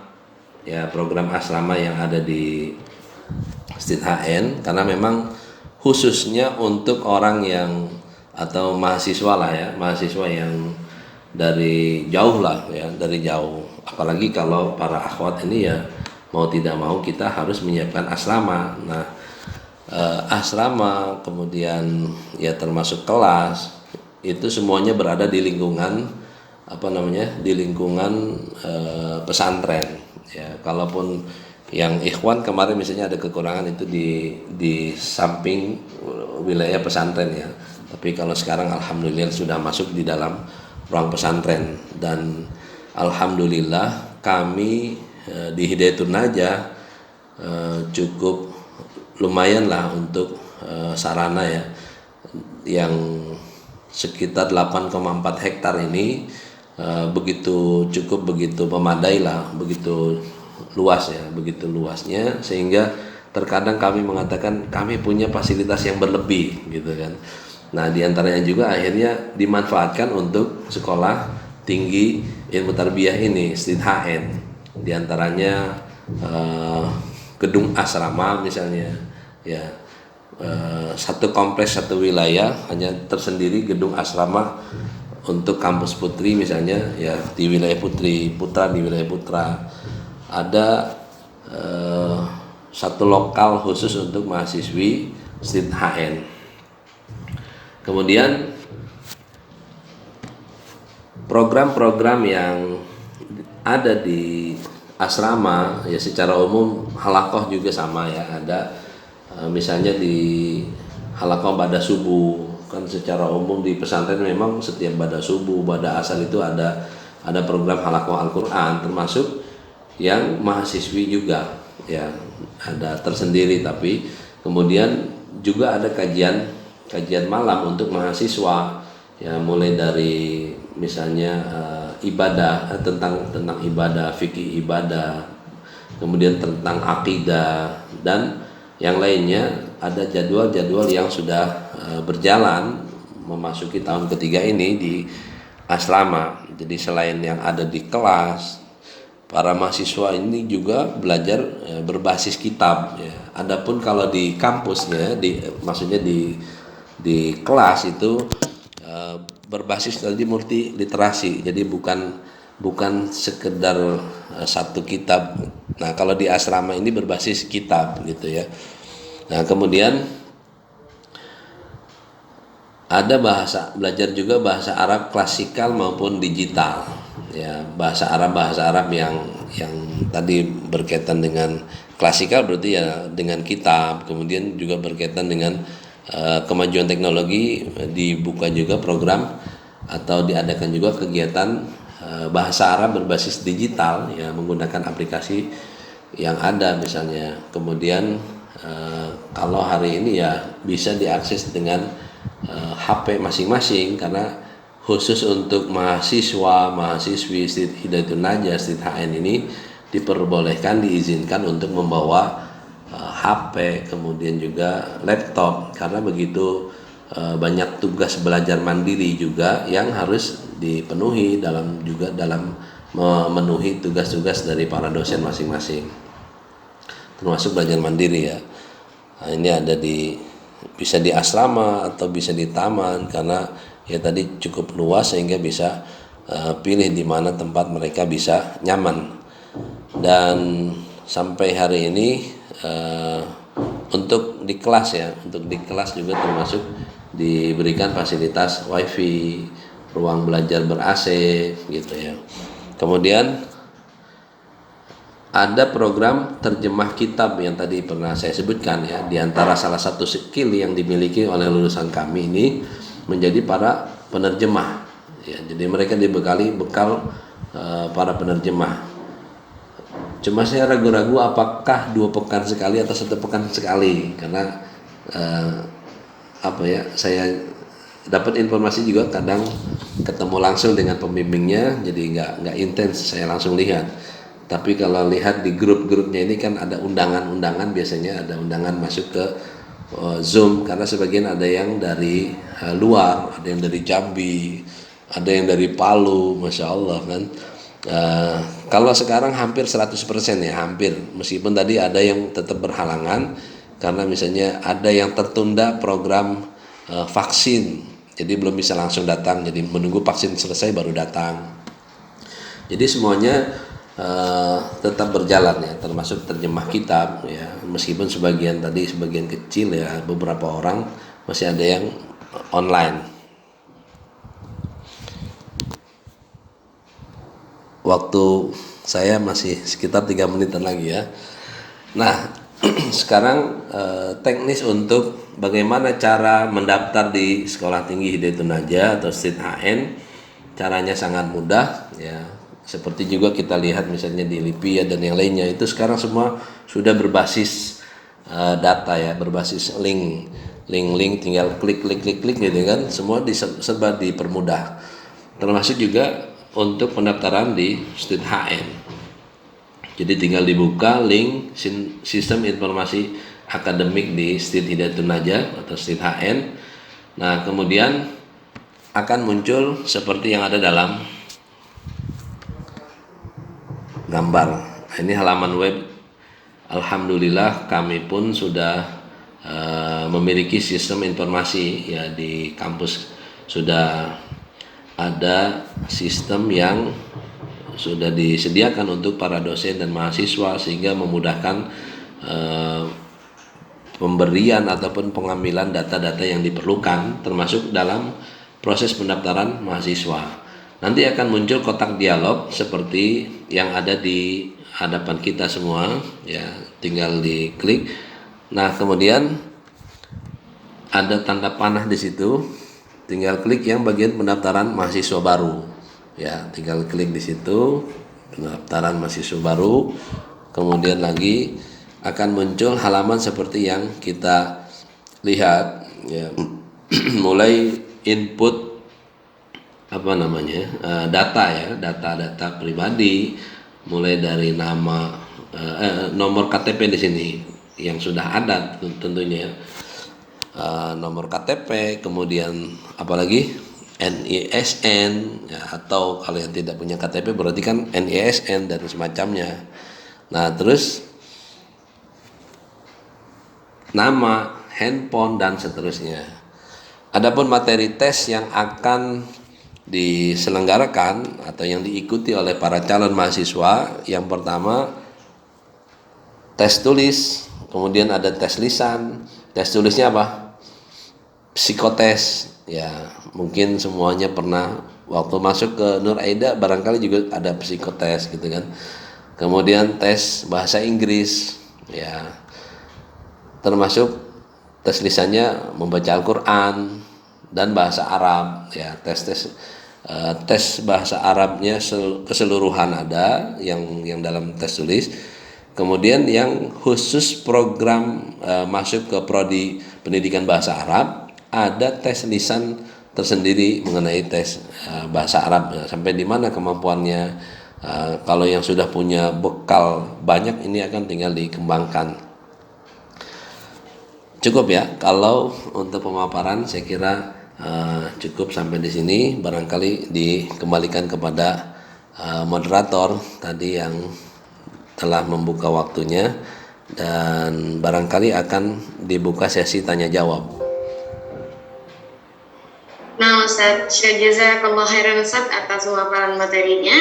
ya, program asrama yang ada di STID HN, karena memang khususnya untuk orang yang atau mahasiswa lah ya, mahasiswa yang dari jauh lah ya, dari jauh. Apalagi kalau para akhwat ini ya mau tidak mau kita harus menyiapkan asrama. Nah asrama kemudian ya termasuk kelas itu semuanya berada di lingkungan di lingkungan pesantren ya. Kalaupun yang ikhwan kemarin misalnya ada kekurangan itu di samping wilayah pesantren ya, tapi kalau sekarang alhamdulillah sudah masuk di dalam ruang pesantren. Dan alhamdulillah kami di Hidayatun Najah cukup lumayan lah untuk sarana ya, yang sekitar 8,4 hektar ini begitu memadai lah, begitu luas ya, begitu luasnya sehingga terkadang kami mengatakan kami punya fasilitas yang berlebih gitu kan. Nah diantaranya juga akhirnya dimanfaatkan untuk sekolah tinggi ilmu tarbiyah ini STID HN, diantaranya gedung asrama misalnya ya, satu kompleks satu wilayah hanya tersendiri gedung asrama untuk kampus putri misalnya ya, di wilayah putra di wilayah putra ada satu lokal khusus untuk mahasiswi STID HN. Kemudian program-program yang ada di asrama ya secara umum, halakoh juga sama ya, ada misalnya di halakoh pada subuh kan, secara umum di pesantren memang setiap pada subuh pada asar itu ada program halakoh Al-Quran, termasuk yang mahasiswi juga ya, ada tersendiri. Tapi kemudian juga ada kajian malam untuk mahasiswa ya, mulai dari misalnya ibadah, tentang ibadah, fikih ibadah, kemudian tentang akidah dan yang lainnya. Ada jadwal yang sudah berjalan memasuki tahun ketiga ini di asrama. Jadi selain yang ada di kelas, para mahasiswa ini juga belajar berbasis kitab ya. Adapun kalau di kampusnya maksudnya di kelas itu berbasis tadi multi literasi. Jadi bukan sekedar satu kitab. Nah, kalau di asrama ini berbasis kitab gitu ya. Nah, kemudian ada belajar juga bahasa Arab klasikal maupun digital ya. Bahasa Arab yang tadi berkaitan dengan klasikal berarti ya dengan kitab, kemudian juga berkaitan dengan kemajuan teknologi. Dibuka juga program atau diadakan juga kegiatan bahasa Arab berbasis digital ya, menggunakan aplikasi yang ada misalnya. Kemudian kalau hari ini ya bisa diakses dengan HP masing-masing, karena khusus untuk mahasiswi Stit Hidayatun Najah Stit HN ini diperbolehkan, diizinkan untuk membawa HP, kemudian juga laptop, karena begitu banyak tugas belajar mandiri juga yang harus dipenuhi dalam memenuhi tugas-tugas dari para dosen masing-masing, termasuk belajar mandiri ya. Nah, ini ada bisa di asrama atau bisa di taman, karena ya tadi cukup luas sehingga bisa pilih di mana tempat mereka bisa nyaman. Dan sampai hari ini untuk di kelas juga termasuk diberikan fasilitas wifi, ruang belajar ber-AC gitu ya. Kemudian ada program terjemah kitab yang tadi pernah saya sebutkan ya. Di antara salah satu skill yang dimiliki oleh lulusan kami ini menjadi para penerjemah ya. Jadi mereka dibekali bekal para penerjemah. Cuma saya ragu-ragu apakah 2 pekan sekali atau 1 pekan sekali, karena saya dapat informasi juga kadang ketemu langsung dengan pembimbingnya, jadi nggak intens saya langsung lihat. Tapi kalau lihat di grup-grupnya ini kan ada undangan-undangan, biasanya ada undangan masuk ke Zoom, karena sebagian ada yang dari luar, ada yang dari Jambi, ada yang dari Palu, Masya Allah kan. Kalau sekarang hampir 100% ya, hampir, meskipun tadi ada yang tetap berhalangan karena misalnya ada yang tertunda program vaksin, jadi belum bisa langsung datang, jadi menunggu vaksin selesai baru datang. Jadi semuanya tetap berjalan ya, termasuk terjemah kitab ya, meskipun sebagian kecil ya, beberapa orang masih ada yang online. Waktu saya masih sekitar 3 menitan lagi ya. Nah, sekarang teknis untuk bagaimana cara mendaftar di Sekolah Tinggi Hidayatun Najah atau Stit HN. Caranya sangat mudah ya. Seperti juga kita lihat misalnya di Lipia dan yang lainnya, itu sekarang semua sudah berbasis data ya, berbasis link, tinggal klik gitu kan, semua serba dipermudah. Termasuk juga untuk pendaftaran di Stit HN. Jadi tinggal dibuka link sistem informasi akademik di Stit Hidayatun Najah atau Stit HN. Nah, kemudian akan muncul seperti yang ada dalam gambar. Nah, ini halaman web. Alhamdulillah kami pun sudah memiliki sistem informasi ya, di kampus sudah ada sistem yang sudah disediakan untuk para dosen dan mahasiswa, sehingga memudahkan pemberian ataupun pengambilan data-data yang diperlukan, termasuk dalam proses pendaftaran mahasiswa. Nanti akan muncul kotak dialog seperti yang ada di hadapan kita semua ya, tinggal diklik. Nah, kemudian ada tanda panah di situ, tinggal klik yang bagian pendaftaran mahasiswa baru ya, tinggal klik di situ pendaftaran mahasiswa baru. Kemudian lagi akan muncul halaman seperti yang kita lihat ya, mulai input data pribadi, mulai dari nama, nomor KTP di sini yang sudah ada tentunya, nomor KTP, kemudian apalagi NISN ya, atau kalau yang tidak punya KTP berarti kan NISN dan semacamnya. Nah, terus nama, handphone dan seterusnya. Adapun materi tes yang akan diselenggarakan atau yang diikuti oleh para calon mahasiswa, yang pertama tes tulis, kemudian ada tes lisan. Tes tulisnya apa? Psikotes. Ya, mungkin semuanya pernah waktu masuk ke Nur Aida barangkali juga ada psikotes gitu kan. Kemudian tes bahasa Inggris, ya, termasuk tes lisannya membaca Al-Qur'an dan bahasa Arab, ya. Tes bahasa Arabnya keseluruhan ada yang dalam tes tulis. Kemudian yang khusus program masuk ke prodi pendidikan bahasa Arab, ada tes lisan tersendiri mengenai tes bahasa Arab, ya. Sampai di mana kemampuannya, kalau yang sudah punya bekal banyak ini akan tinggal dikembangkan. Cukup ya kalau untuk pemaparan, saya kira cukup sampai di sini. Barangkali dikembalikan kepada moderator tadi yang telah membuka waktunya, dan barangkali akan dibuka sesi tanya jawab. Nah Ustaz, jazakallah khairan Ustaz atas pemaparan materinya.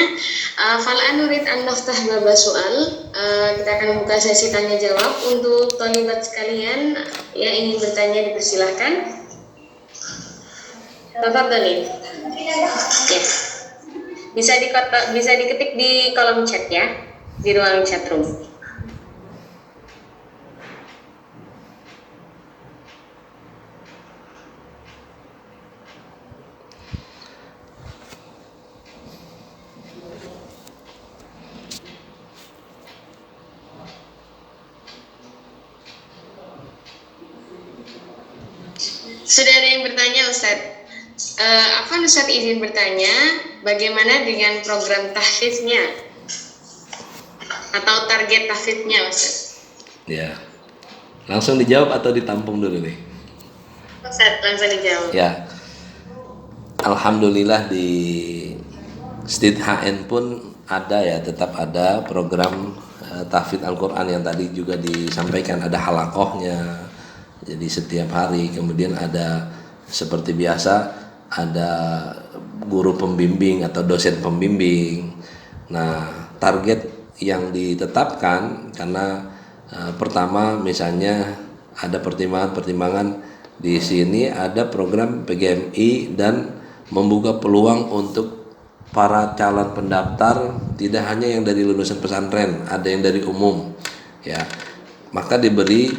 Fal'an nurid an naftah baba soal. Kita akan buka sesi tanya jawab untuk tholibat sekalian yang ingin bertanya dipersilahkan. Tafadhali. Ya. Bisa diketik di kolom chat ya, di ruang chat room. Sudah ada yang bertanya Ustadz. Afwan Ustadz izin bertanya, bagaimana dengan program tahfidnya atau target tahfidnya Ustadz? Ya, langsung dijawab atau ditampung dulu nih? Ustadz langsung dijawab. Ya, alhamdulillah di STID HN pun ada ya, tetap ada program tahfidz Al-Quran yang tadi juga disampaikan, ada halakohnya. Jadi setiap hari, kemudian ada seperti biasa ada guru pembimbing atau dosen pembimbing. Nah, target yang ditetapkan karena pertama misalnya ada pertimbangan-pertimbangan di sini, ada program PGMI dan membuka peluang untuk para calon pendaftar tidak hanya yang dari lulusan pesantren, ada yang dari umum, ya. Maka diberi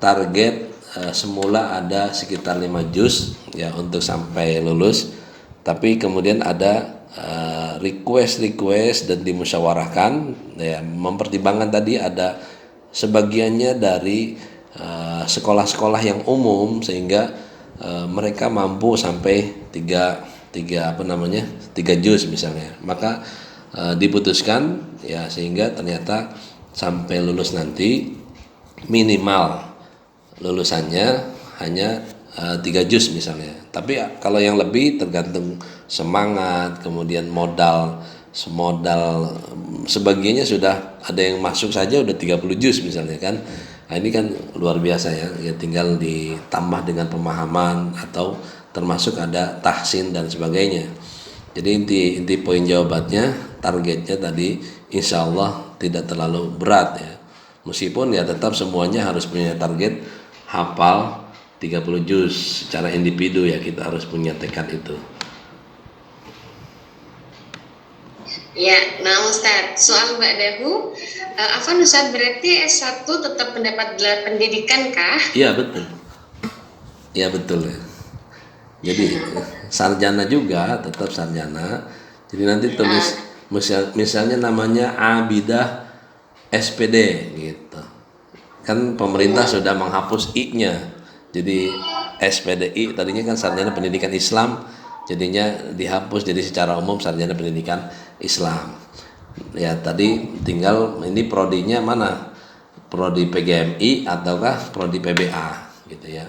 target semula ada sekitar 5 juz ya untuk sampai lulus, tapi kemudian ada request dan dimusyawarahkan ya, mempertimbangkan tadi ada sebagiannya dari sekolah-sekolah yang umum sehingga mereka mampu sampai 3 juz misalnya, maka diputuskan ya, sehingga ternyata sampai lulus nanti minimal lulusannya hanya 3 juz misalnya. Tapi kalau yang lebih tergantung semangat, kemudian modal sebagiannya sudah ada yang masuk saja udah 30 juz misalnya kan. Nah, ini kan luar biasa ya, tinggal ditambah dengan pemahaman atau termasuk ada tahsin dan sebagainya. Jadi inti poin jawabannya, targetnya tadi insya Allah tidak terlalu berat ya. Meskipun ya tetap semuanya harus punya target hafal 30 juz secara individu ya, kita harus punya tekad itu. Ya, nah Ustadz, soal Ba'dahu, Afwan Ustadz, berarti S1 tetap mendapat gelar pendidikan kah? Iya betul. Iya betul ya. Jadi sarjana juga, tetap sarjana. Jadi nanti tulis misalnya namanya Abidah SPD gitu. Kan pemerintah sudah menghapus I-nya, jadi SPDI tadinya kan sarjana pendidikan Islam, jadinya dihapus jadi secara umum sarjana pendidikan Islam. Ya tadi tinggal ini prodinya mana, prodi PGMI ataukah prodi PBA gitu ya.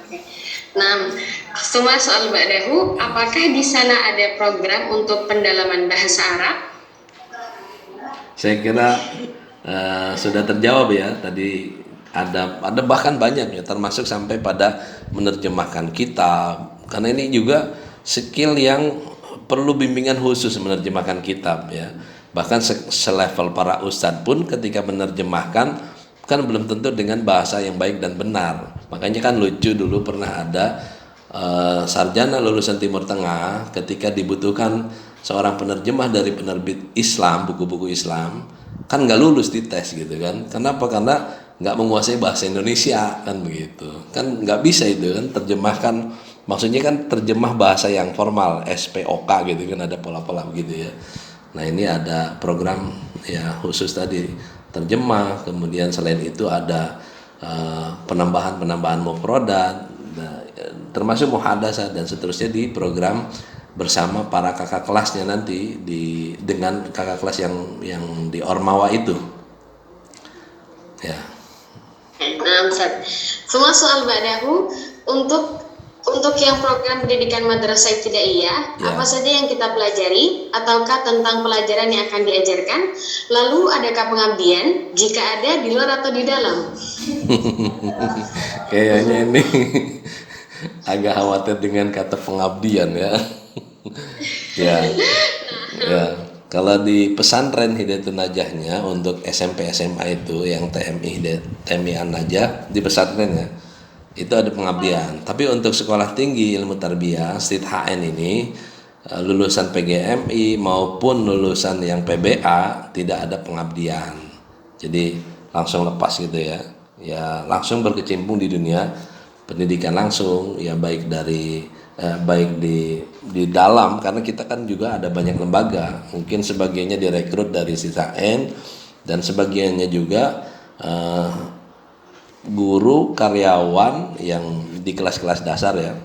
Oke. Nah, semua soal ba'dahu, apakah di sana ada program untuk pendalaman bahasa Arab? Saya kira sudah terjawab ya tadi, ada bahkan banyak ya, termasuk sampai pada menerjemahkan kitab, karena ini juga skill yang perlu bimbingan khusus menerjemahkan kitab ya. Bahkan selevel para ustadz pun ketika menerjemahkan kan belum tentu dengan bahasa yang baik dan benar. Makanya kan lucu, dulu pernah ada sarjana lulusan Timur Tengah, ketika dibutuhkan seorang penerjemah dari penerbit Islam, buku-buku Islam, kan nggak lulus di tes gitu kan. Kenapa? Karena nggak menguasai bahasa Indonesia kan, begitu kan, nggak bisa itu kan terjemahkan, maksudnya kan terjemah bahasa yang formal, SPOK gitu kan, ada pola-pola begitu ya. Nah ini ada program ya khusus tadi terjemah, kemudian selain itu ada penambahan mufrodat, termasuk muhadasah dan seterusnya di program bersama para kakak kelasnya nanti dengan kakak kelas yang di Ormawa itu ya. Nah, Ustaz. Semua soal ba'dahu, untuk yang program pendidikan madrasah ibtidaiyah, Ya. apa saja yang kita pelajari, ataukah tentang pelajaran yang akan diajarkan? Lalu adakah pengabdian? Jika ada, di luar atau di dalam? Kayaknya ini agak khawatir dengan kata pengabdian ya. Ya, ya. Kalau di pesantren Hidayatul Najahnya untuk SMP SMA itu yang TMI An-Najah di pesantrennya itu ada pengabdian. Tapi untuk sekolah tinggi ilmu tarbiyah Stit HN ini lulusan PGMI maupun lulusan yang PBA tidak ada pengabdian. Jadi langsung lepas gitu ya. Ya langsung berkecimpung di dunia pendidikan langsung ya, baik di dalam, karena kita kan juga ada banyak lembaga, mungkin sebagiannya direkrut dari SISAN dan sebagiannya juga guru karyawan yang di kelas-kelas dasar ya,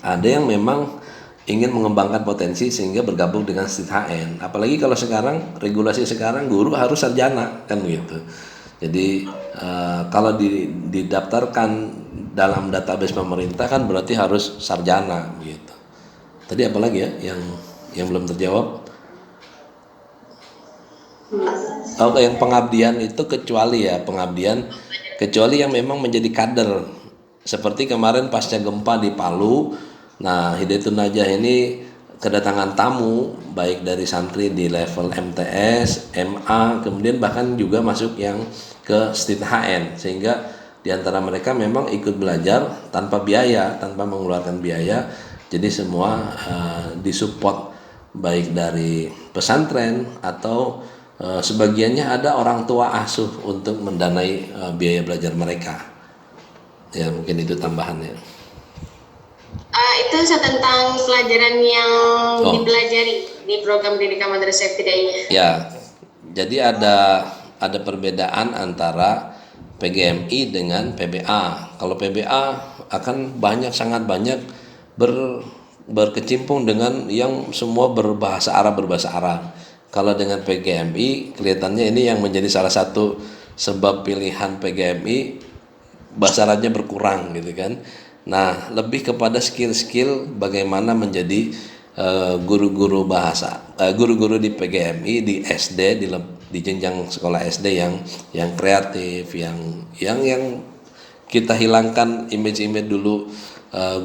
ada yang memang ingin mengembangkan potensi sehingga bergabung dengan SISAN. Apalagi kalau sekarang regulasi sekarang guru harus sarjana kan gitu. Jadi kalau didaftarkan dalam database pemerintah kan berarti harus sarjana gitu. Tadi apa lagi ya yang belum terjawab? Oh, yang pengabdian itu kecuali yang memang menjadi kader. Seperti kemarin pasca gempa di Palu. Nah, Hidayatul Najah ini kedatangan tamu baik dari santri di level MTS, MA, kemudian bahkan juga masuk yang ke Stit HN, sehingga di antara mereka memang ikut belajar tanpa biaya, tanpa mengeluarkan biaya. Jadi semua disupport baik dari pesantren atau sebagiannya ada orang tua asuh untuk mendanai biaya belajar mereka. Ya mungkin itu tambahannya. Itu tentang pelajaran yang dipelajari di program pendidikan madrasah ibtidaiyah. Ya, jadi ada perbedaan antara PGMI dengan PBA. Kalau PBA akan sangat banyak berkecimpung dengan yang semua berbahasa Arab. Kalau dengan PGMI kelihatannya ini yang menjadi salah satu sebab pilihan PGMI, bahasa Arabnya berkurang gitu kan. Nah, lebih kepada skill-skill bagaimana menjadi guru-guru bahasa, guru-guru di PGMI di SD, di jenjang sekolah SD yang kreatif, yang kita hilangkan image-image dulu,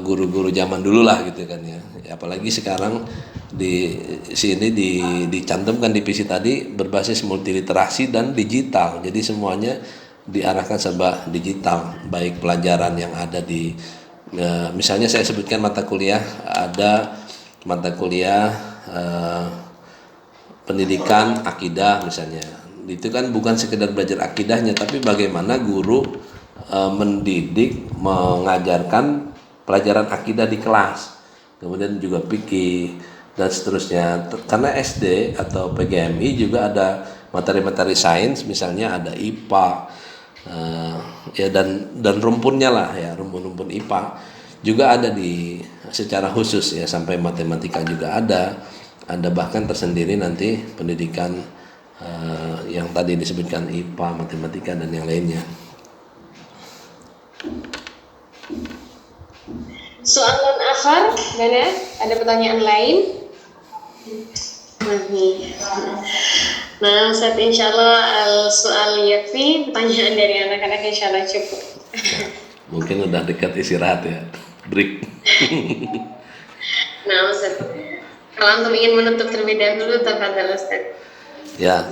guru-guru zaman dulu lah gitu kan ya. Apalagi sekarang di sini dicantumkan di visi tadi berbasis multiliterasi dan digital. Jadi semuanya diarahkan serba digital, baik pelajaran yang ada di misalnya saya sebutkan mata kuliah, ada mata kuliah pendidikan akidah misalnya. Itu kan bukan sekedar belajar akidahnya, tapi bagaimana guru mendidik, mengajarkan pelajaran akidah di kelas, kemudian juga fikih dan seterusnya. Karena SD atau PGMI juga ada materi-materi sains, misalnya ada IPA ya dan rumpunnya lah ya, rumpun IPA juga ada secara khusus ya, sampai matematika juga ada bahkan tersendiri nanti pendidikan yang tadi disebutkan IPA, matematika dan yang lainnya. Soalan akhir, Gana, ada pertanyaan lain? Nih. Nah, Ustaz, insya Allah soal yakfi, pertanyaan dari anak-anak insya Allah cukup. Mungkin udah dekat istirahat ya, break. Nah, Ustaz, kalau antum ingin menutup terlebih dahulu, tafadhal Ustaz. Ya,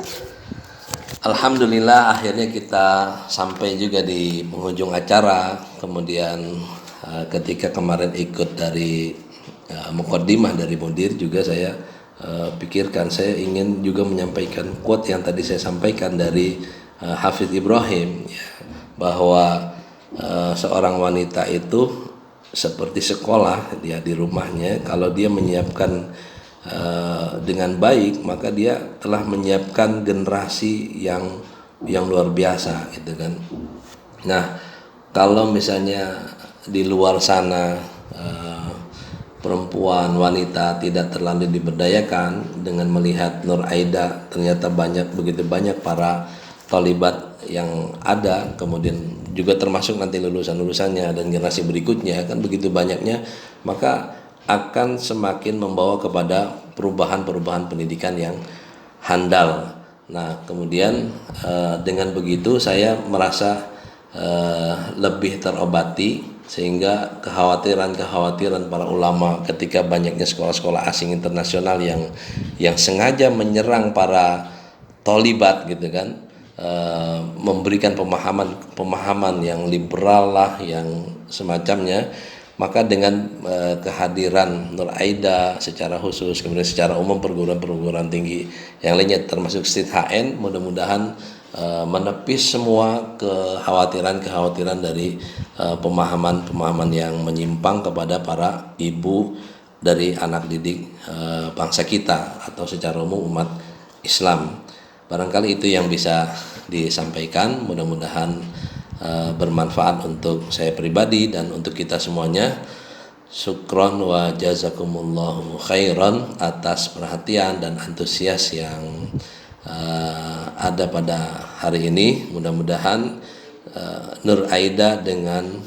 alhamdulillah akhirnya kita sampai juga di penghujung acara. Kemudian ketika kemarin ikut dari mukaddimah dari mudir juga saya pikirkan saya ingin juga menyampaikan quote yang tadi saya sampaikan dari Hafidz Ibrahim ya, bahwa seorang wanita itu seperti sekolah dia di rumahnya, kalau dia menyiapkan dengan baik maka dia telah menyiapkan generasi yang luar biasa gitu kan. Nah, kalau misalnya di luar sana perempuan wanita tidak terlalu diberdayakan dengan melihat Nur Aida ternyata begitu banyak para tholibat yang ada, kemudian juga termasuk nanti lulusan-lulusannya dan generasi berikutnya kan begitu banyaknya, maka akan semakin membawa kepada perubahan-perubahan pendidikan yang handal. Nah, kemudian dengan begitu saya merasa lebih terobati, sehingga kekhawatiran para ulama ketika banyaknya sekolah-sekolah asing internasional yang sengaja menyerang para tholibat gitu kan, memberikan pemahaman yang liberal lah, yang semacamnya. Maka dengan kehadiran Nur Aida secara khusus, kemudian secara umum perguruan-perguruan tinggi yang lainnya termasuk STIT HN, mudah-mudahan menepis semua kekhawatiran dari pemahaman yang menyimpang kepada para ibu dari anak didik bangsa kita atau secara umum umat Islam. Barangkali itu yang bisa disampaikan, mudah-mudahan bermanfaat untuk saya pribadi dan untuk kita semuanya. Syukron wa jazakumullahu khairan atas perhatian dan antusias yang ada pada hari ini. Mudah-mudahan Nur Aida dengan